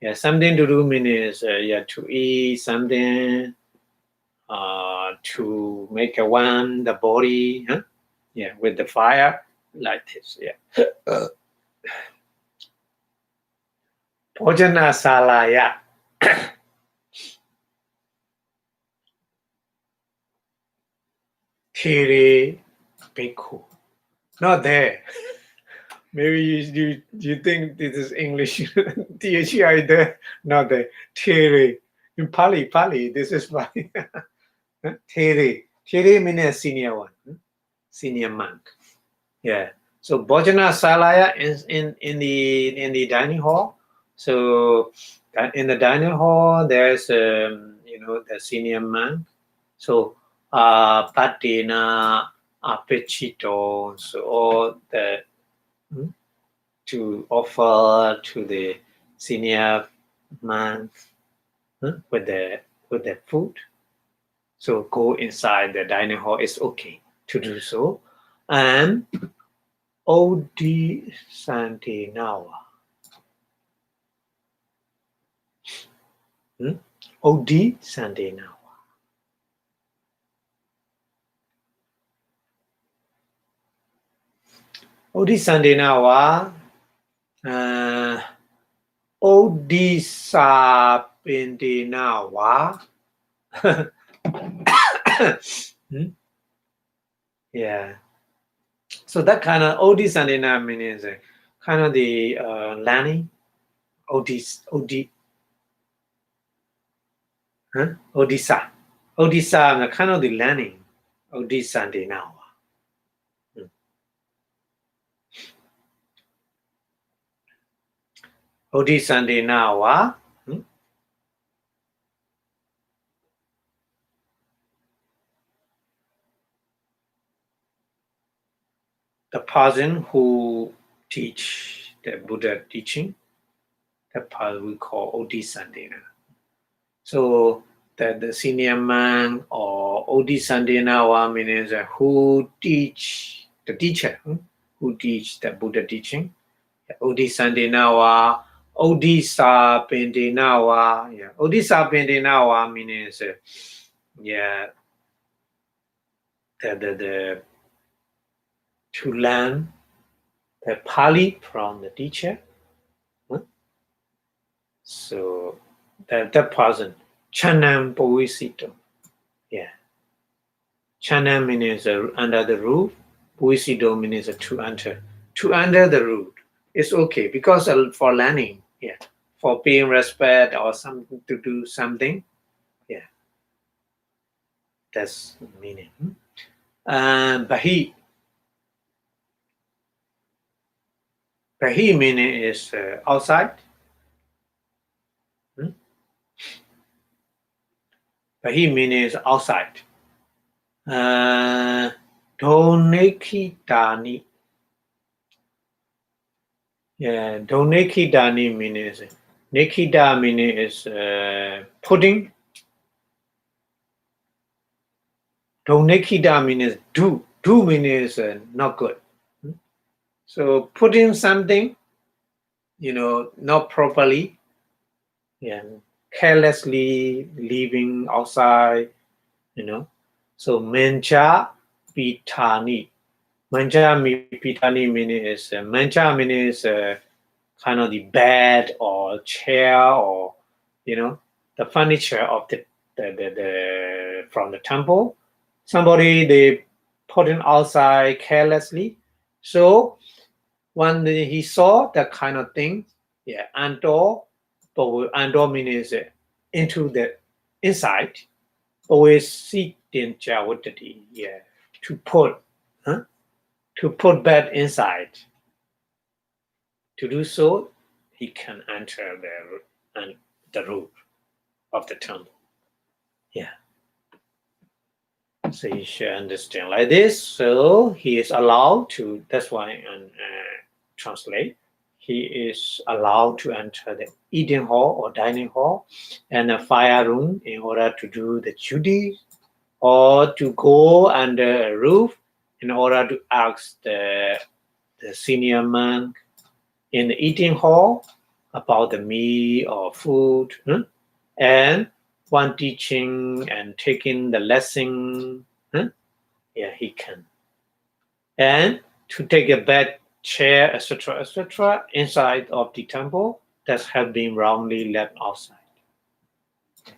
Yeah, something to do means to eat something, to make a one the body, yeah, with the fire like this, yeah. Bhojana Salaya. Thiri Bhikkhu. Not there. Maybe you think this is English. THI there, not there. Thiri. In Pali, this is Pali. Thiri. Thiri means a senior one. Senior monk. Yeah. So Bhojana Salaya is in the dining hall So in the dining hall, there's the senior monk. So patina, appetito, so all the to offer to the senior monk with the food. So go inside the dining hall is okay to do so. And Odi Santinawa. Odi Santinawa. Odi Santinawa. Odi Sapintinawa. Yeah. So that kind of Odi Santinawa means kind of the learning. Odi. Odisha. Odisha, kind of the learning. Odisha now. Odisha now. The person who teach the Buddha teaching, that part we call Odisandena. So the senior man or Odisandena means who teach the teacher, who teach the Buddha teaching. Odisandena, Odisa Pendenawa. Yeah. Odisa Pendenawa means the to learn the Pali from the teacher. So that person, Chanam Povisito. Yeah. Chanam means under the roof. Povisito means to enter. To under the roof. It's okay because for learning, yeah. For paying respect or something to do something. Yeah. That's the meaning. Bahi. Bahi meaning is outside. Bahi meaning is outside. Donekitani. Yeah, donekitani means Nikida meaning is pudding. Donekida means do. Do means not good. So putting something, not properly, carelessly leaving outside, So mencha pitani. Mencha pitani means mencha means kind of the bed or chair or the furniture of the from the temple. Somebody they put it outside carelessly. So when he saw that kind of thing, Ando means into the inside. Always seek in Jawatati, to put bed inside. To do so, he can enter the roof of the temple. Yeah. So you should understand like this. So he is allowed to. That's why I translate. He is allowed to enter the eating hall or dining hall and a fire room in order to do the duties, or to go under a roof in order to ask the senior monk in the eating hall about the meal or food, and one teaching and taking the lesson, he can. And to take a bed, chair, etc., inside of the temple that have been wrongly left outside,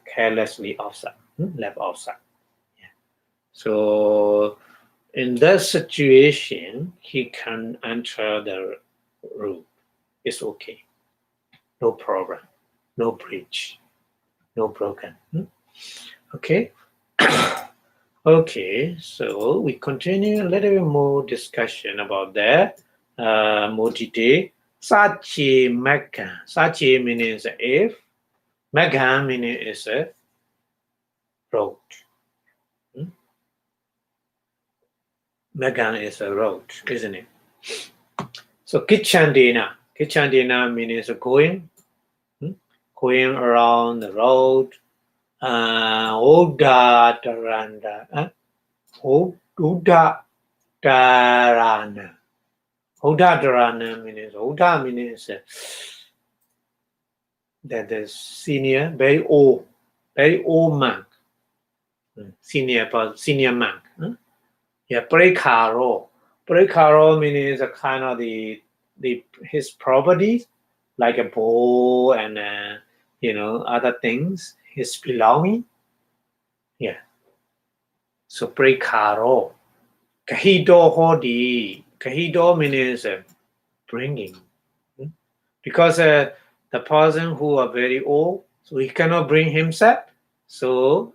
carelessly outside, left outside. So in that situation, he can enter the room. It's okay. No problem. No breach. No broken. Okay. Okay. So we continue a little bit more discussion about that. More detail. Sachi Mekka. Sachi means if. Mekka meaning is a road. Mekka is a road, isn't it? So Kichandina. Kichandina means going. Going around the road. Oda Daranda. Oda Darana. Oda Darana means Oda means that the senior, very old monk. Senior monk. Yeah, Prekaro. Prekaro means a kind of his properties, like a bow and other things, his belonging. Yeah. So Prekaro. Kahido hodi. Kahido means bringing. Because the person who are very old, so he cannot bring himself. So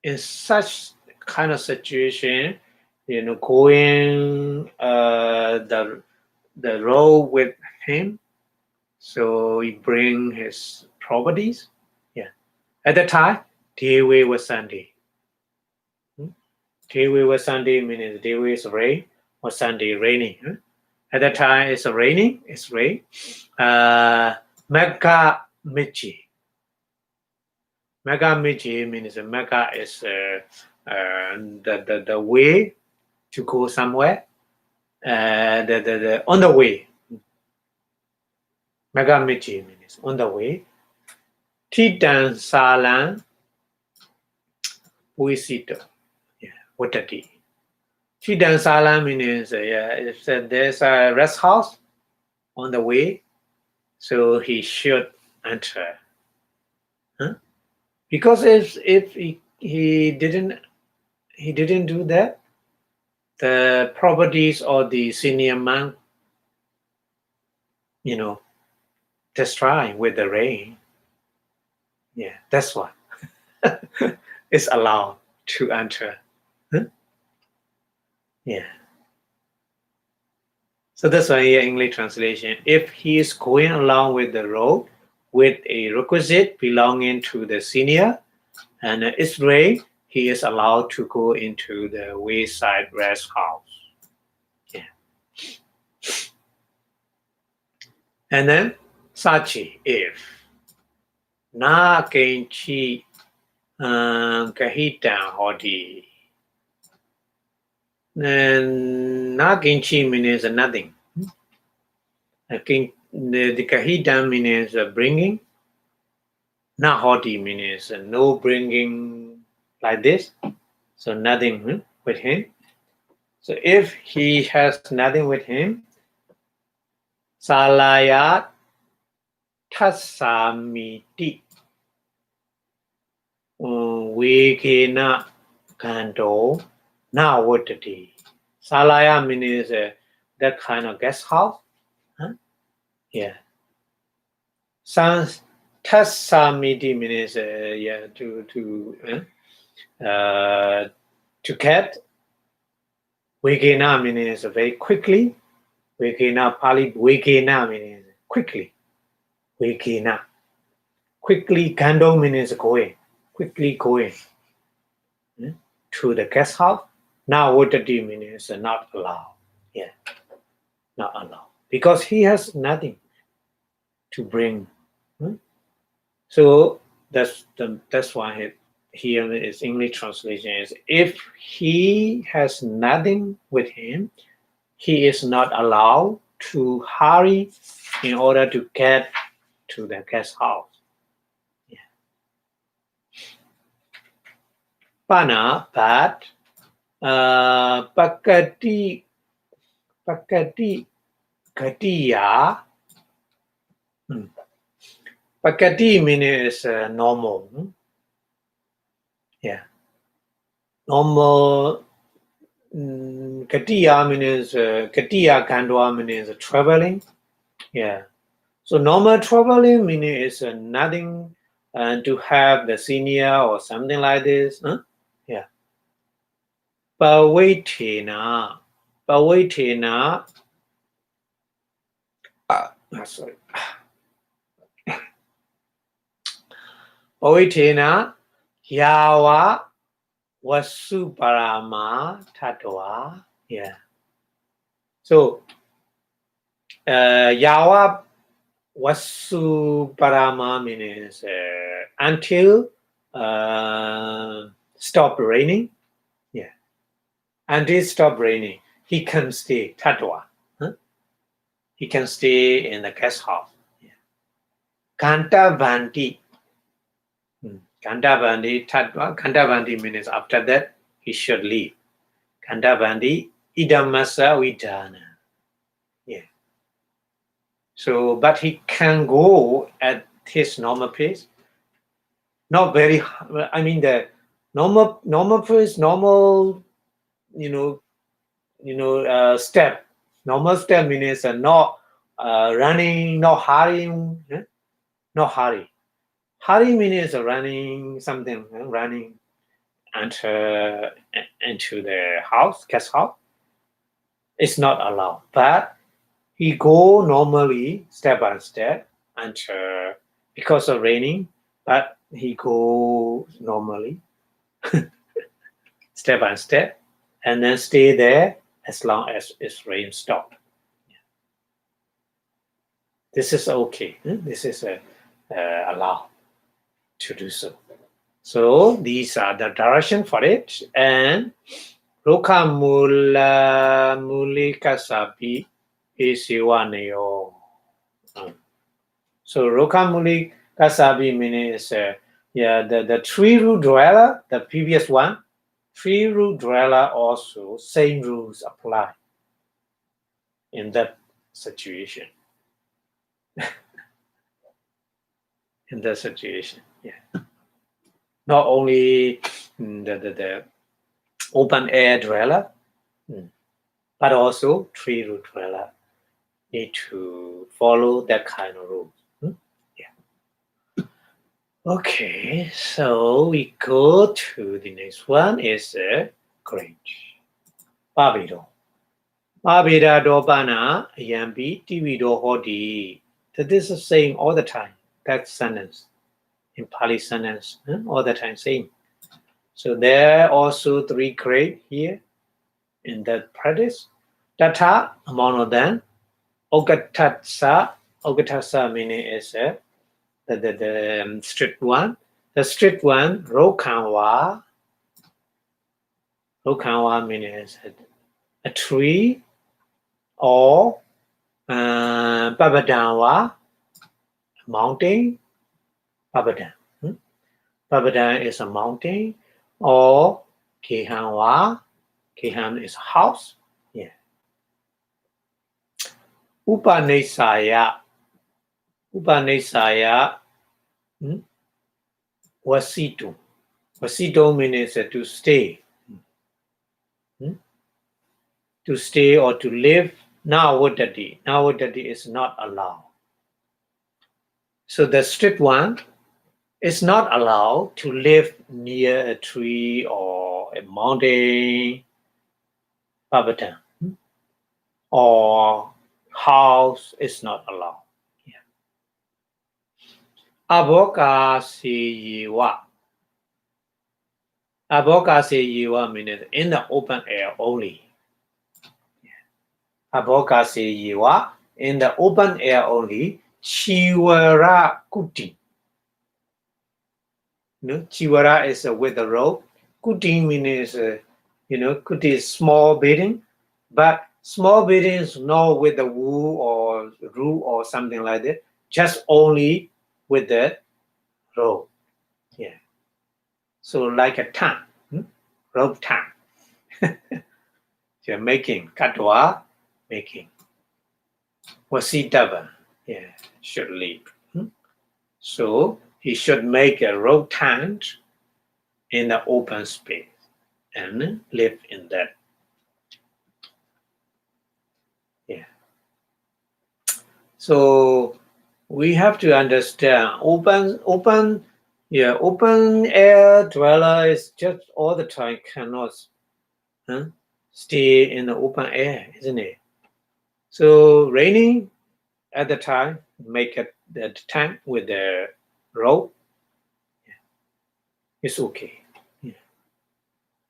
in such kind of situation, going the road with him, so he bring his properties. Yeah. At the time, Dewi was Sunday. Dewi was Sunday means Dewi is rain or Sunday raining. At that time, it's raining. It's rain. Mega Michi. Mega Michi means Mega is the way to go somewhere. The on the way. Mega Michi means on the way. Titan Salan Puisito. Yeah, what a day. Titan Salan means if there's a rest house on the way, so he should enter. Because if he didn't do that, the properties of the senior monk, destroy with the rain. Yeah, that's why it's allowed to enter. Yeah. So that's why here English translation. If he is going along with the road with a requisite belonging to the senior and it's rain, he is allowed to go into the wayside rest house. Yeah. And then Sachi, if. Na Kenchi Kahita Hodi. And Na Kenchi means nothing. The Kahita means bringing. Na Hodi means no bringing like this. So nothing with him. So if he has nothing with him, Salayat Tasamiti Wekena Kanto Na Watati. Salaya means that kind of guest house. Yeah. Sans Tasamiti means to get. Wekena means very quickly. Wekena Pali Wekena means quickly. Wekena. Quickly Kando means going. Quickly going to the guest house. Now what the demon is not allowed. Yeah. Not allowed. Because he has nothing to bring. So that's why here is English translation is if he has nothing with him, he is not allowed to hurry in order to get to the guest house. Yeah. Pana, but Pakati Katiya. Pakati means normal. Yeah. Normal. Katiya means Katiya Kandwa means traveling. Yeah. So normal traveling means nothing to have the senior or something like this. Yeah. Pawaitina Sorry. Oitena Yawa Wasu Parama Tatwa. Yeah. So Yawa Wasu Parama means until stop raining. Yeah. Until stop raining, he can stay Tatwa. Huh? He can stay in the guest house. Yeah. Kanta Vanti. Kandavandi Tatva. Kandavandi means after that he should leave. Kandavandi Idamasa Vidana. Yeah. So, but he can go at his normal pace. Not very. I mean the normal pace, normal. Step. Normal step means not running, not hurrying, not hurry. Hurry means running something, running enter into the house, guest house. It's not allowed, but he go normally step by step, and because of raining, but he go normally step by step, and then stay there as long as it's rain stop. This is okay. This is allowed to do so. So these are the direction for it. And Roka Mula Mulikasapi Isiwaneo. So Roka Mulikasapi means the tree root dweller, the previous one, tree root dweller also, same rules apply in that situation. In that situation, yeah. Not only the open air dweller, but also tree root dweller need to follow that kind of rules. Yeah. Okay, so we go to the next one is Grange. Babido. Babida dobana yambi tivido hodi. This is saying all the time. That sentence. In Pali sentence, all the time same. So there are also 3 grades here in that practice. Tata, among of them. Ogatasa meaning is the strict one. The strict one, Rokanwa. Rokanwa meaning is a tree, or Babadanwa, mountain. Babadan. Babadan is a mountain, or Kehanwa. Kehan is a house. Yeah. Upanisaya. Wasitu. Wasitu means to stay. To stay or to live. Nawadati. Nawadati is not allowed. So the strict one is not allowed to live near a tree or a mountain, Babadan, or house is not allowed. Yeah. Abokasiyiwa. Abokasiyiwa means in the open air only. Abokasiyiwa in the open air only. Chiwara kuti. Chiwara is with the rope. Kuti means kuti is small bedding, but small bedding is not with the wool or rope or something like that. Just only with the rope. Yeah. So like a tongue, rope tongue. You're making katwa, making. Wasidava, yeah, should leave. So he should make a rope tent in the open space and live in that. Yeah. So we have to understand open air dweller is just all the time cannot stay in the open air, isn't it? So raining, at the time, make the tank with the rope. It's okay. Yeah.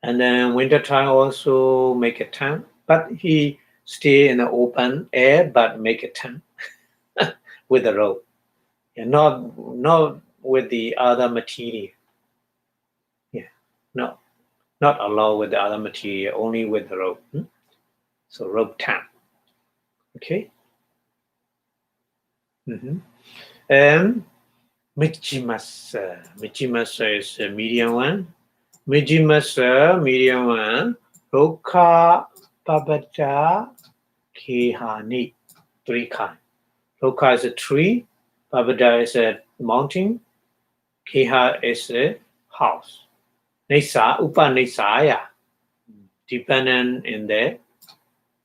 And then winter time also make a tent, but he stay in the open air, but make a tent with the rope. Yeah, not with the other material. Yeah, no, not allowed with the other material, only with the rope. So rope tent. Okay. And Michimasa. Michimasa is a medium one. Michimasa, medium one. Roka Babata Kihani. 3 kinds. Roka is a tree. Babada is a mountain. Kiha is a house. Nisa, Upanisaya. Dependent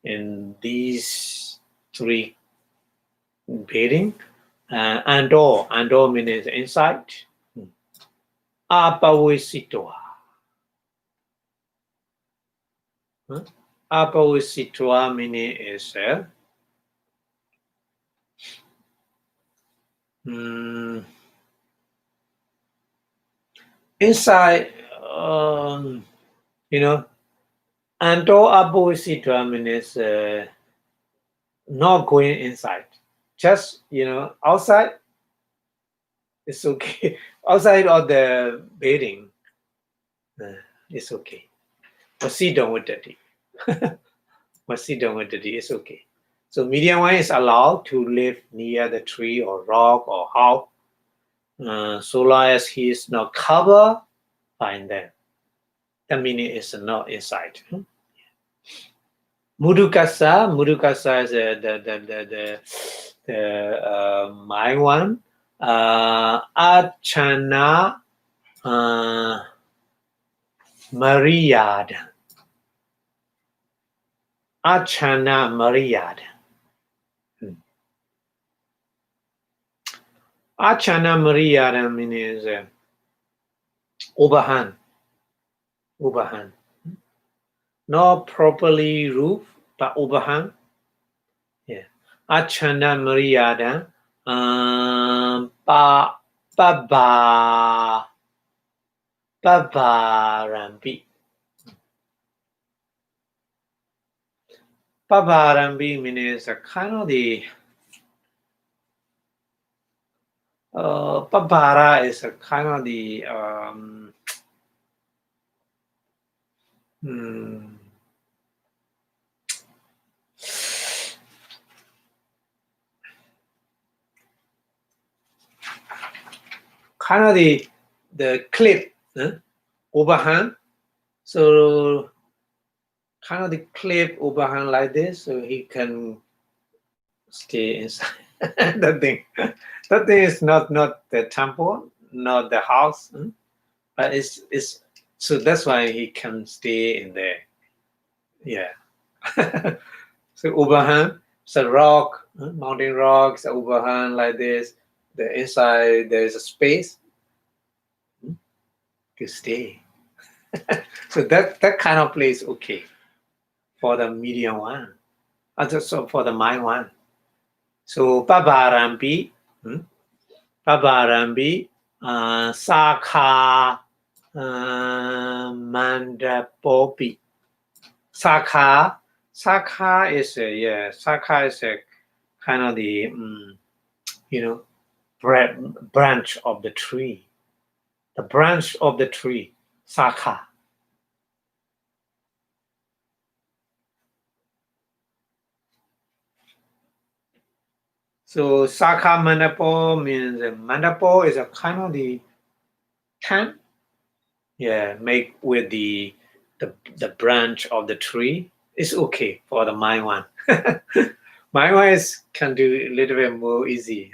in these 3 bearing. Ando means inside. Apawisitoa. Apawisitoa meaning is inside, Ando apawisitoa means not going inside. Just, outside, it's okay. Outside of the bedding, it's okay. Masidong with daddy. Masidong with daddy, it's okay. So medium one is allowed to live near the tree or rock or house, so long as he is not covered by them. That meaning is not inside. Mudukasa is the my one. Achana Mariada. Achana Mariada. Achana Mariada means overhand. Not properly roof, but overhand. Yeah. Achana Mariada. Babarambi. Babarambi means a kind of the Babara is a kind of the kind of the clip overhand. So kind of the clip overhand like this, so he can stay inside. That thing is not the temple, not the house, but it's so that's why he can stay in there. Yeah. So overhand, so rock, mountain rocks, overhand like this. The inside there is a space to stay. So that kind of place okay for the medium one, also for the mind one. So Babarambi, Sakha Mandapopi. Sakha is a kind of the branch of the tree. The branch of the tree, Sakha. So Sakha Mandapo means Mandapo is a kind of the tent. Yeah, make with the branch of the tree. It's okay for the mind one. Mind one can do a little bit more easy.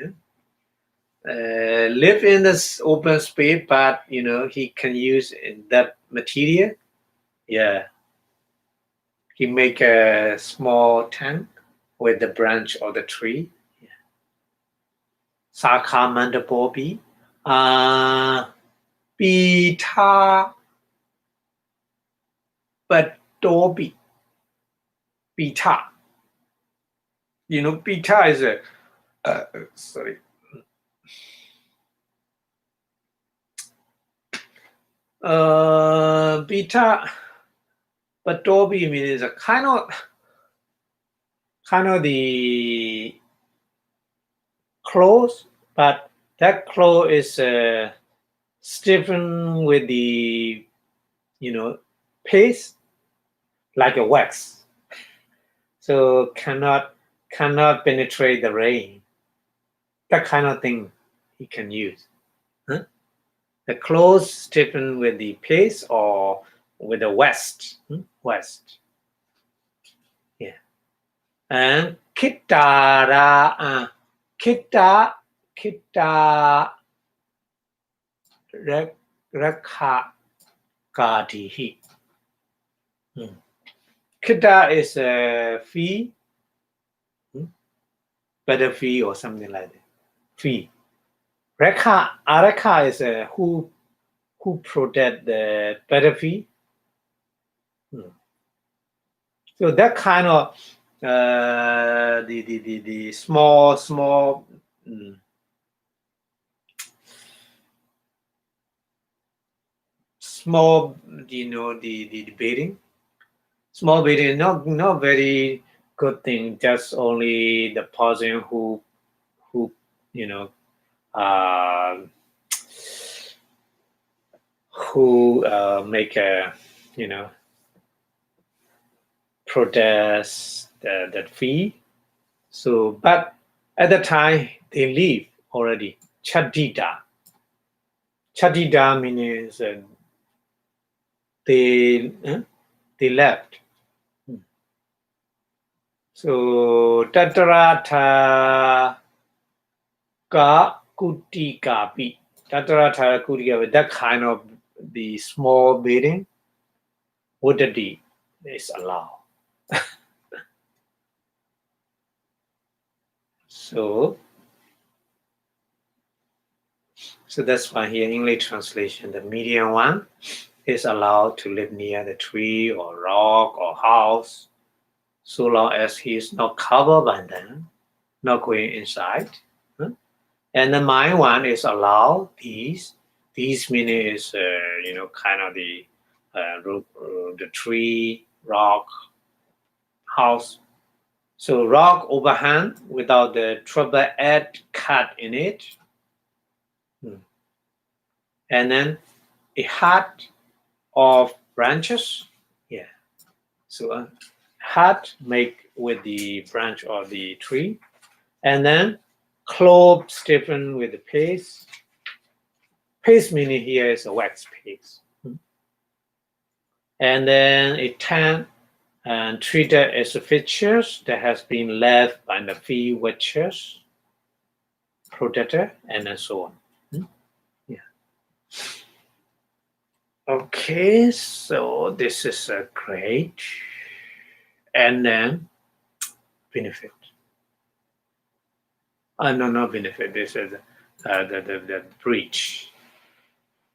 Live in this open space, but he can use that material. Yeah, he make a small tent with the branch of the tree. Sakha Mandapopi. Pita Patobi. Pita. Pita is Sorry. Beta Patobi means a kind of the clothes, but that cloth is stiffen with the paste like a wax, so cannot penetrate the rain. That kind of thing he can use. Huh? The clothes stiffen with the paste or with the west. Yeah. And Kittara Kitta Rakha Kadihi. Kitta is a fee, better fee or something like that. Fee. Araka is who protect the better fee. So that kind of the small small the debating. Small beating, not very good thing. Just only the person who make a protest that fee. So, but at the time they leave already. Chadida means they left. So Tatarata ka kuti kapi. Tatarata kuti kapi. That kind of the small beating Wuddati is allowed. So that's why here English translation, the medium one is allowed to live near the tree or rock or house, so long as he is not covered by them, not going inside. And the mine one is allowed these meaning is kind of the tree, rock, house. So rock overhang without the trouble edge cut in it. And then a hut of branches. Yeah. So a hut made with the branch of the tree. And then cloth stiffened with the paste. Paste meaning here is a wax paste. And then a tent and treated as a features that has been left by the fee watchers, protector, and so on. Yeah. Okay, so this is a great and then benefit. No benefit. This is the breach.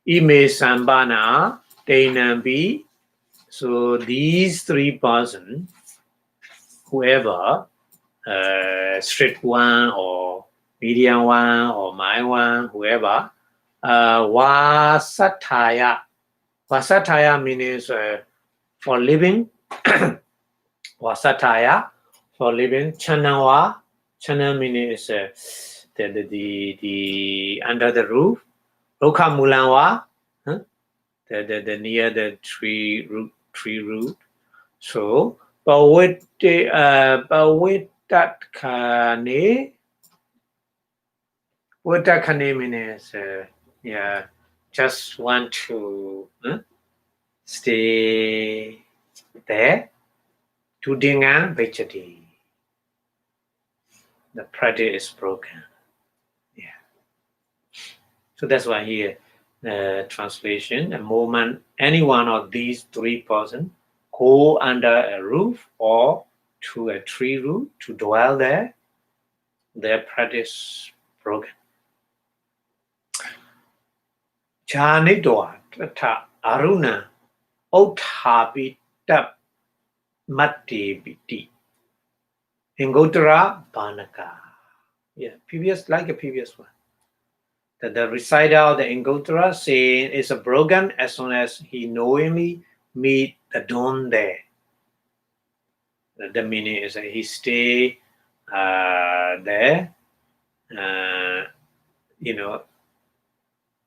Ime Sambana, Dainambi. So these three persons, whoever, strict one or medium one or my one, whoever, Vasataya. Vasataya means for living. Vasataya for living. Chanawa. Chana means the under the roof. Roka Mulanwa. The near the tree root. So Pawitakane means just want to stay there. Tudingan Vechati. The practice is broken. Yeah. So that's why here translation, the moment any one of these three persons go under a roof or to a tree root to dwell there, their practice broken. Janidwa tata aruna othabita matti biti. Ingotara Banaka. Yeah, previous like a previous one. That the reciter of the Anguttara saying is broken as soon as he knowingly meet the dawn there. The meaning is that he stay there,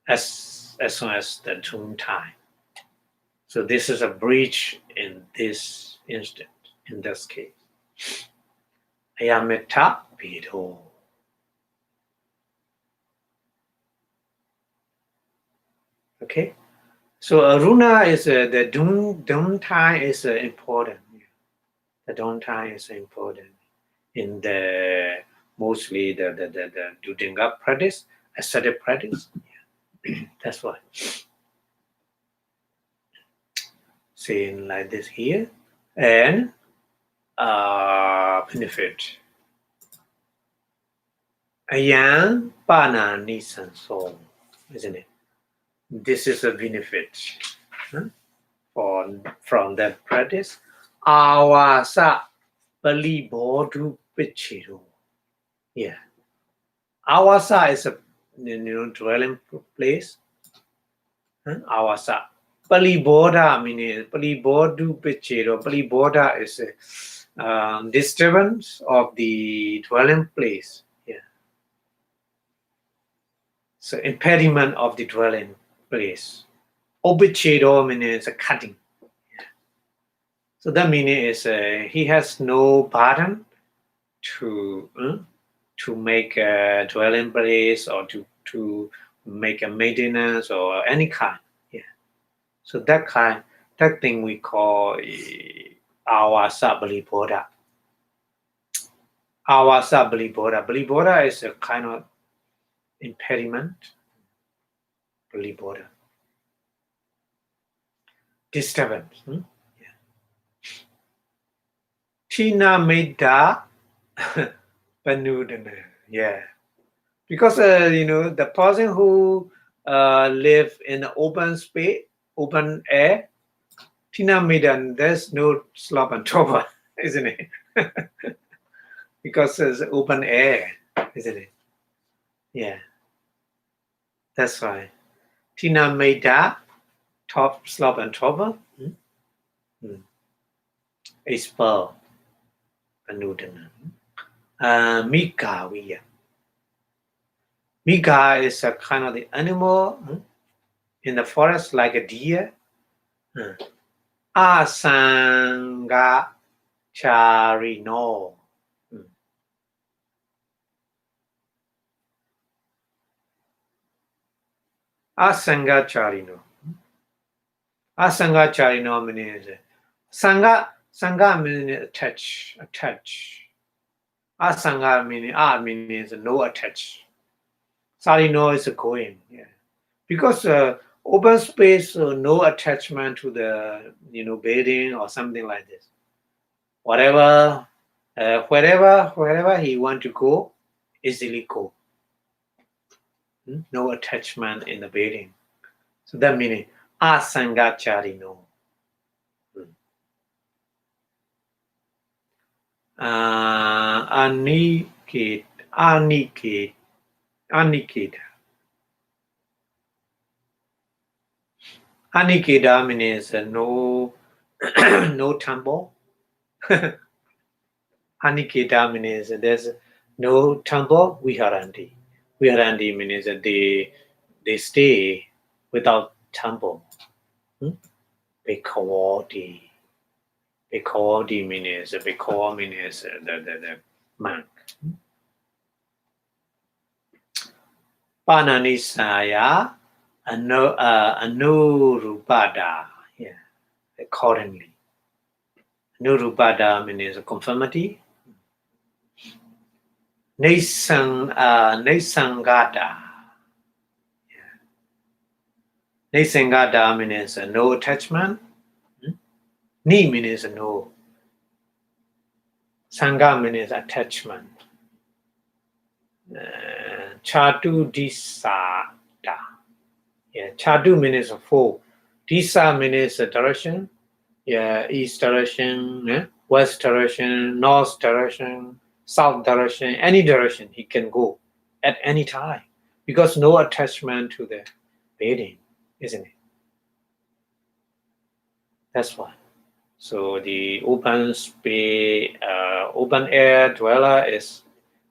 as soon as the dawn time. So this is a breach in this instant, in this case. Ayametta Bidho. Okay, so Aruna is the dawn time is important. The dawn time is important in the mostly the Dudinga practice, ascetic practice. Yeah. That's why. Saying like this here, and benefit. Ayan Pana Nisan Song, isn't it? This is a benefit from that practice. Awasa Bali Bodu Pichiru. Yeah. Awasa is a dwelling place. Awasa. Pali Bodha meaning Pali Bodu Pichiru. Pali Bodha is a disturbance of the dwelling place. Yeah. So impediment of the dwelling place. Obichedo means a cutting. Yeah. So that meaning is he has no burden to make a dwelling place or to make a maintenance or any kind. Yeah. So that thing we call our Bali Bodha. Our Bali Bodha. Bali Bodha is a kind of impediment. Bali Bodha. Disturbance. Yeah. Tina Meda Panudana. Yeah. Because the person who live in open space, open air, Tina Medan, there's no slope and trover, isn't it? Because it's open air, isn't it? Yeah. That's right. Tina Meda, top slope and trover. A spell. Panudana. Mika Viya. Mika is a kind of the animal in the forest like a deer. Asanga Charino. Asanga Charino. Asanga Charino means Sangha means attach. Asanga means no attach. Sarino is going. Yeah. Because open space, no attachment to the building or something like this. Whatever, wherever he want to go, easily go. No attachment in the building. So that meaning asangacharino. Aniketa. Aniketa means no no temple. Aniketa means there's no temple. Viharanti. Viharanti means that they stay without temple. Bhikkhavati. Bhikkhavati means the monk. Pananisaya anurupada. Yeah, accordingly. Anurupada means conformity. Nesangata. Nesangata means no attachment. Ni means no. Sangha means attachment. Chatu disata. Yeah, chatu means 4. Disa means direction. Yeah, east direction, west direction, north direction, south direction, any direction he can go at any time because no attachment to the building, isn't it? That's why. So the open space, open air dweller is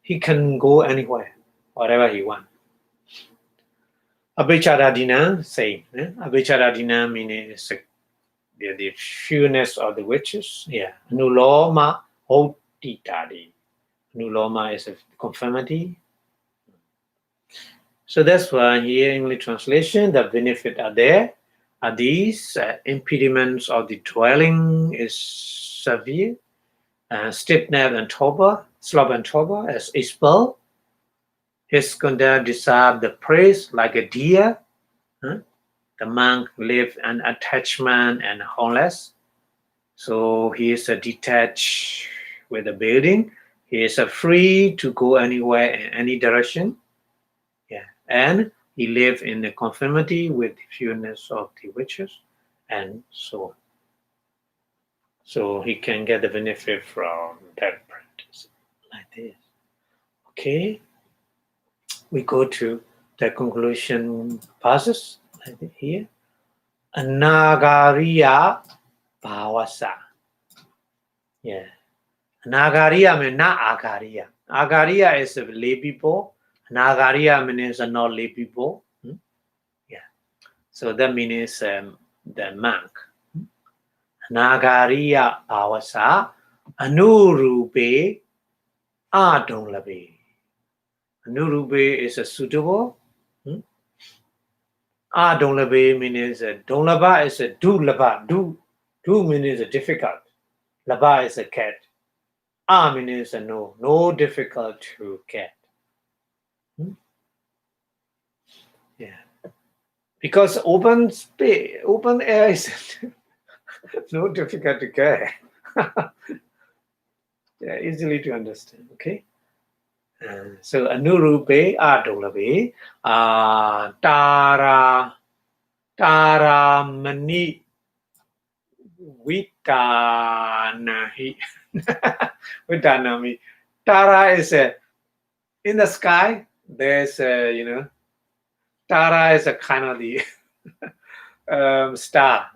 he can go anywhere, whatever he wants. Abhicharadina same. Abhicharadina means the fewness of the witches. Yeah. Nuloma hotitadi. Nuloma is a conformity. So that's why here in English translation, the benefit are there. Are these impediments of the dwelling is severe, stiff-necked and torpor, slow and torpor as expelled. His conduct deserved the praise like a deer. The monk lived an attachment and homeless. So he is detached with the building. He is free to go anywhere in any direction. Yeah, and he lived in the conformity with the fewness of the witches, and so on. So he can get the benefit from that practice, like this. Okay, we go to the conclusion passages, like here. Anagariya bhavasa. Yeah, Anagariya means not agariya. Agariya is lay people. Anagariya means not lay people. Yeah, so that means the monk. Anagariya bhavasa anurupe adonlabe. Anurupe is a suitable. Adonlabe means donlaba is a do laba. Do means difficult. Laba is a cat. Means no difficult to get. Yeah, because open space, open air is no difficult to get. Yeah, easily to understand. Okay. So anurupe adolabe tara mani vitanahi. Vitanami. Tara is in the sky. There's Tara is a kind of the star.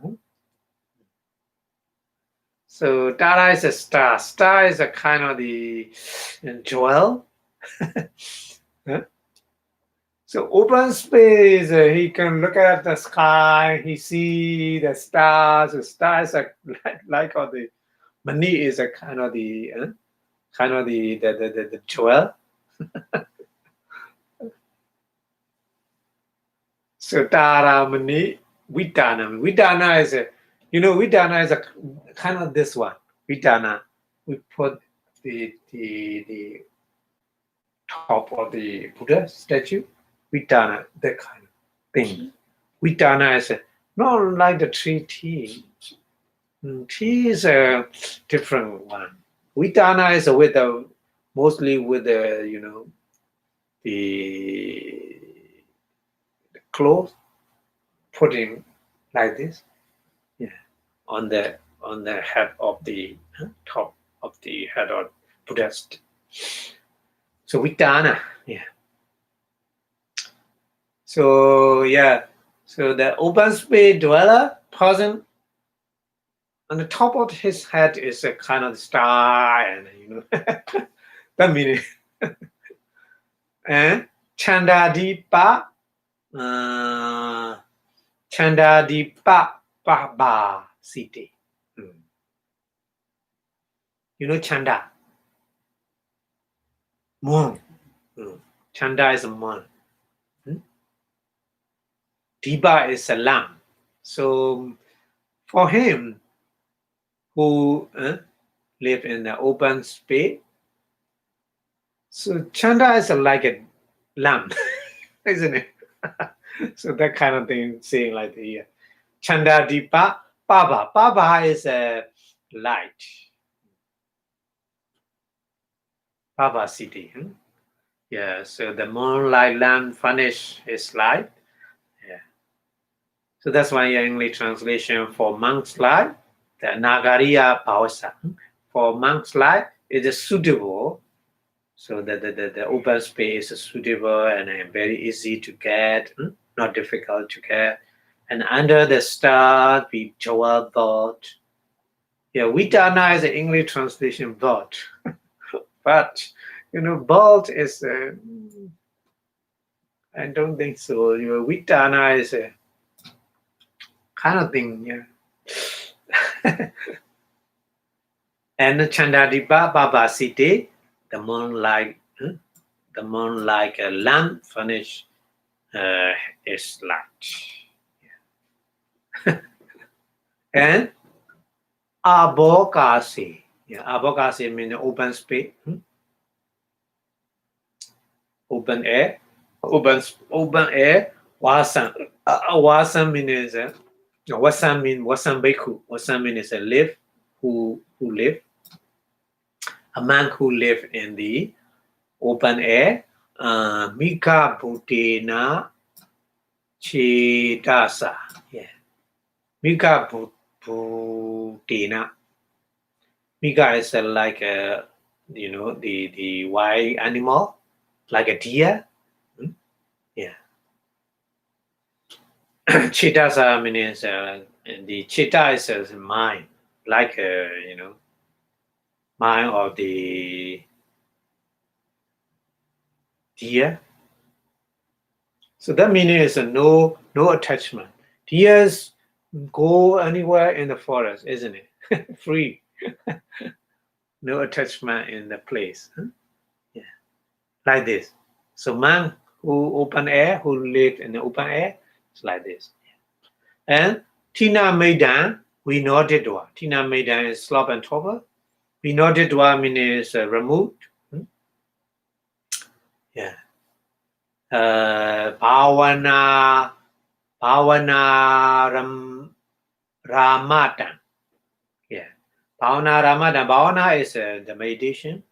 So Tara is a star. Star is a kind of the jewel. So open space, he can look at the sky. He see the stars. The stars are like all the mani is a kind of the jewel. So Tara mani vitana. Vitana is Vitana is a kind of this one. Vitana. We put the top of the Buddha statue. Vitana, that kind of thing. Vitana is not like the tree. Tea is a different one. Vitana is with mostly with the cloth putting like this. Yeah, on the head of the top of the head of Buddha. So Vitana, yeah. So so the open space dweller person, on the top of his head is a kind of star, and that means and Chandadipa Baba City. Chanda. Moon. Chanda is a moon. Diba is a lamb. So for him, who live in the open space, so Chanda is like a lamb, isn't it? So that kind of thing, saying like here. Chanda Dipa Baba. Baba is a light. Baba city. Yeah, so the moonlight lamp furnish his light. Yeah. So that's why in English translation for monk's light, the Nagariya Bhavasa. For monk's light, it is suitable So that the open space is suitable and very easy to get, not difficult to get. And under the star, we joa thought. Yeah, Vipassanā is the English translation thought. But, bolt is, I don't think so. Vipassanā is a kind of thing, yeah. And Chandadipa Baba City, the moon like a lamp furnished is light. Yeah. And Abhokasi. Yeah, Abhokasi means open space. Open air. Open air. Wasan. Wasan means Wasan means Wasan Bhikkhu. Wasan means a live who live. A man who live in the open air. Mika Bhutena Chitasa. Yeah. Mika Bhutena. Mika is like a, the wild animal, like a deer. Yeah. Chitasa means the chitta is a mind, like mind of the deer. So that meaning is no attachment. Deers go anywhere in the forest, isn't it? Free. No attachment in the place. Yeah. Like this. So man who open air, who live in the open air, it's like this. And Tina Maidan, we noted dwa. Tina Maidan is slope and topper. We noted dwa means removed. Yeah. Bhavana Ramatan. Yeah. Bhavana Ramatan. Bhavana is the meditation.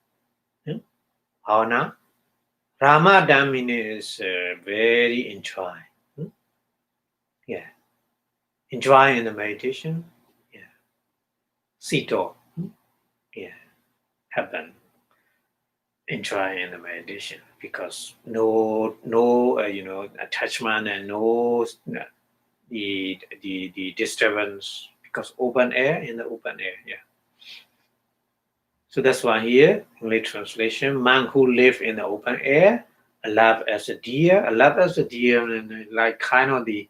Bhavana. Ramadan means very enjoy. Yeah. Enjoy in the meditation. Yeah. Sito. Yeah. Happen. Enjoy in the meditation because no attachment and no the disturbance because open air in the open air. Yeah. So that's why here English translation: man who live in the open air, alive as a deer, and like kind of the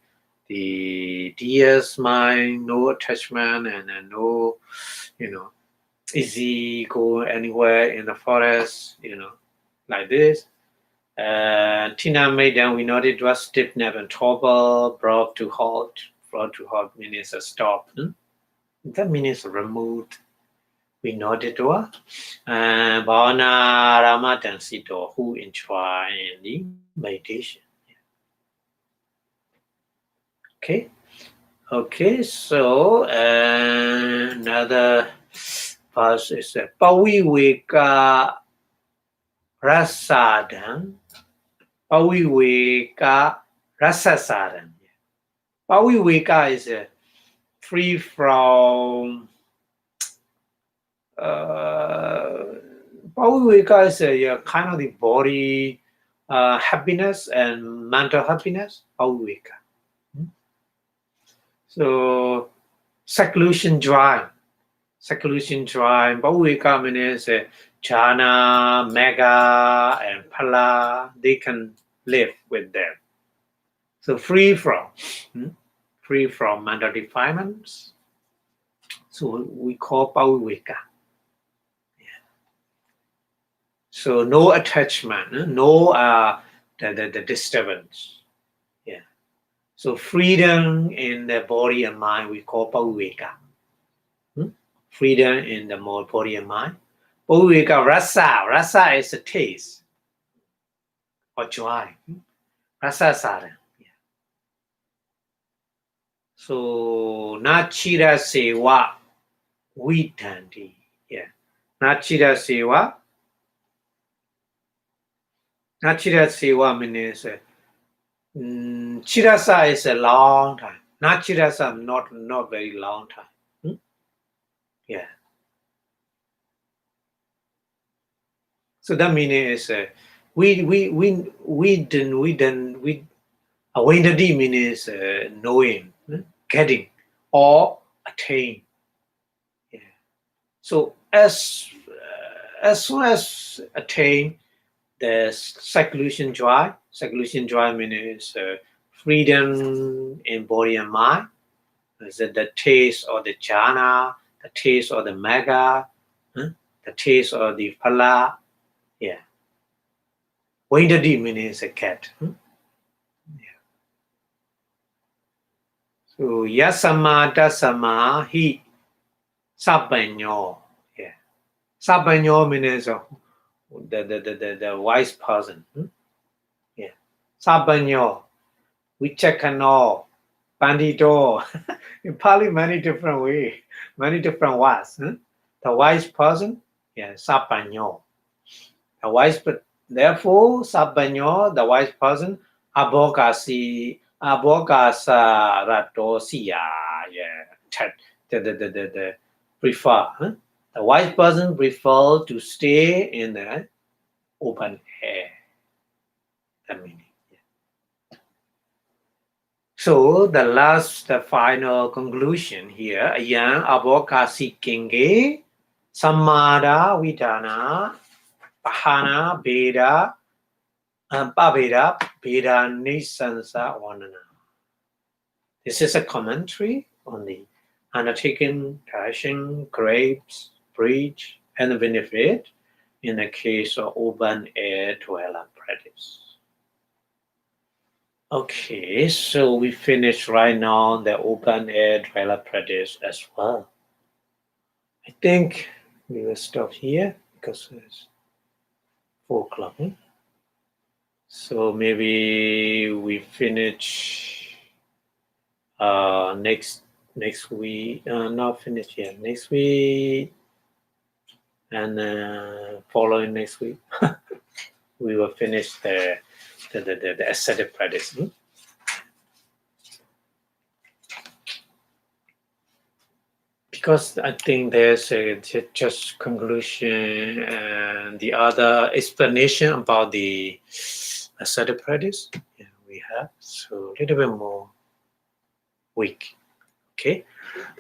deer's mind, no attachment and no easy go anywhere in the forest, like this. Tina Maidan, we noted it was stiff neck and trouble, brought to halt. Brought to halt means a stop. That means removed. We noted it was. Bhavana Ramatan Sito, who enjoy in the meditation. Okay, so another verse is Paviveka Rasadam. Paviveka Rasasadam. Paviveka is free from Paviveka is kind of the body happiness and mental happiness. Paviveka. So seclusion drive. Paviveka means jhana, mega, and phala. They can live with them. So free from mental defilements. So we call Paviveka. Yeah. So no attachment, no the disturbance. Yeah. So freedom in the body and mind we call Paviveka. Freedom in the body and mind. Paviveka rasa is a taste or joy. Rasa sadhana. Yeah. So nachira sewa vitanti. Yeah. Nachira sewa means chirasa is a long time. Nachirasa not very long time. Yeah. So that meaning is we awareness means knowing, getting, or attain. Yeah. So as soon as attain, there's seclusion joy. Seclusion joy means freedom in body and mind. Is it the taste or the jhana, the taste or the mega, the taste or the phala? Yeah. Vaidadi means a cat. Yeah. So yasama dasama hi sabanyo. Yeah. Sabanyo means the wise person. Yeah. Sabanyo. Vichakano. Bandito. In Pali, many different ways, many different words. The wise person, yeah, sabanyo. The wise, therefore, sabanyo, the wise person, abogasa ratosiya, yeah, the prefer. The wise person prefer to stay in the open air. That meaning. So the final conclusion here, ayan abokasi kinge, samada vidana, bahana beda, paveda beda nisansa wanana. This is a commentary on the undertaken, passion, grapes, bridge, and the benefit in the case of open air dweller practice. Okay, so we finished right now the open air dweller practice as well. I think we will stop here because it's 4 o'clock. So maybe we finish next week. Not finished yet. Next week and following next week, we will finish the ascetic practice. Because I think there's just conclusion and the other explanation about the ascetic practice we have, so a little bit more weak.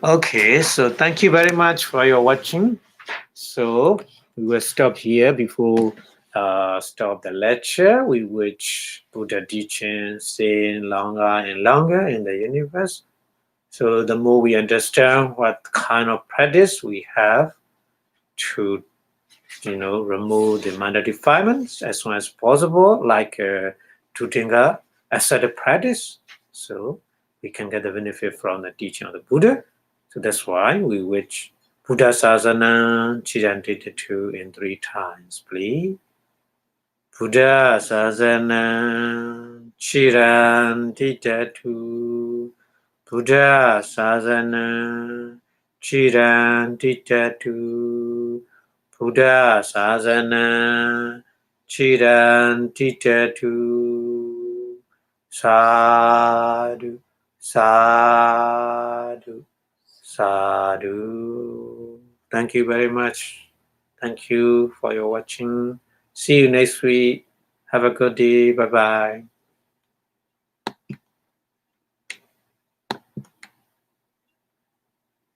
Okay, so thank you very much for your watching. So we will stop here before stop the lecture, which Buddha teaching staying longer and longer in the universe. So the more we understand what kind of practice we have to, remove the mental defilements as soon as possible, like doing ascetic practice, so we can get the benefit from the teaching of the Buddha. So that's why we wish Buddha Sasana Chirantitatu in 3 times, please. Buddha Sasana Chirantitatu. Buddha Sasana Chirantitatu. Buddha Sasana Chirantitatu. Sadhu, sadhu, sadhu. Thank you very much. Thank you for your watching. See you next week. Have a good day. Bye-bye.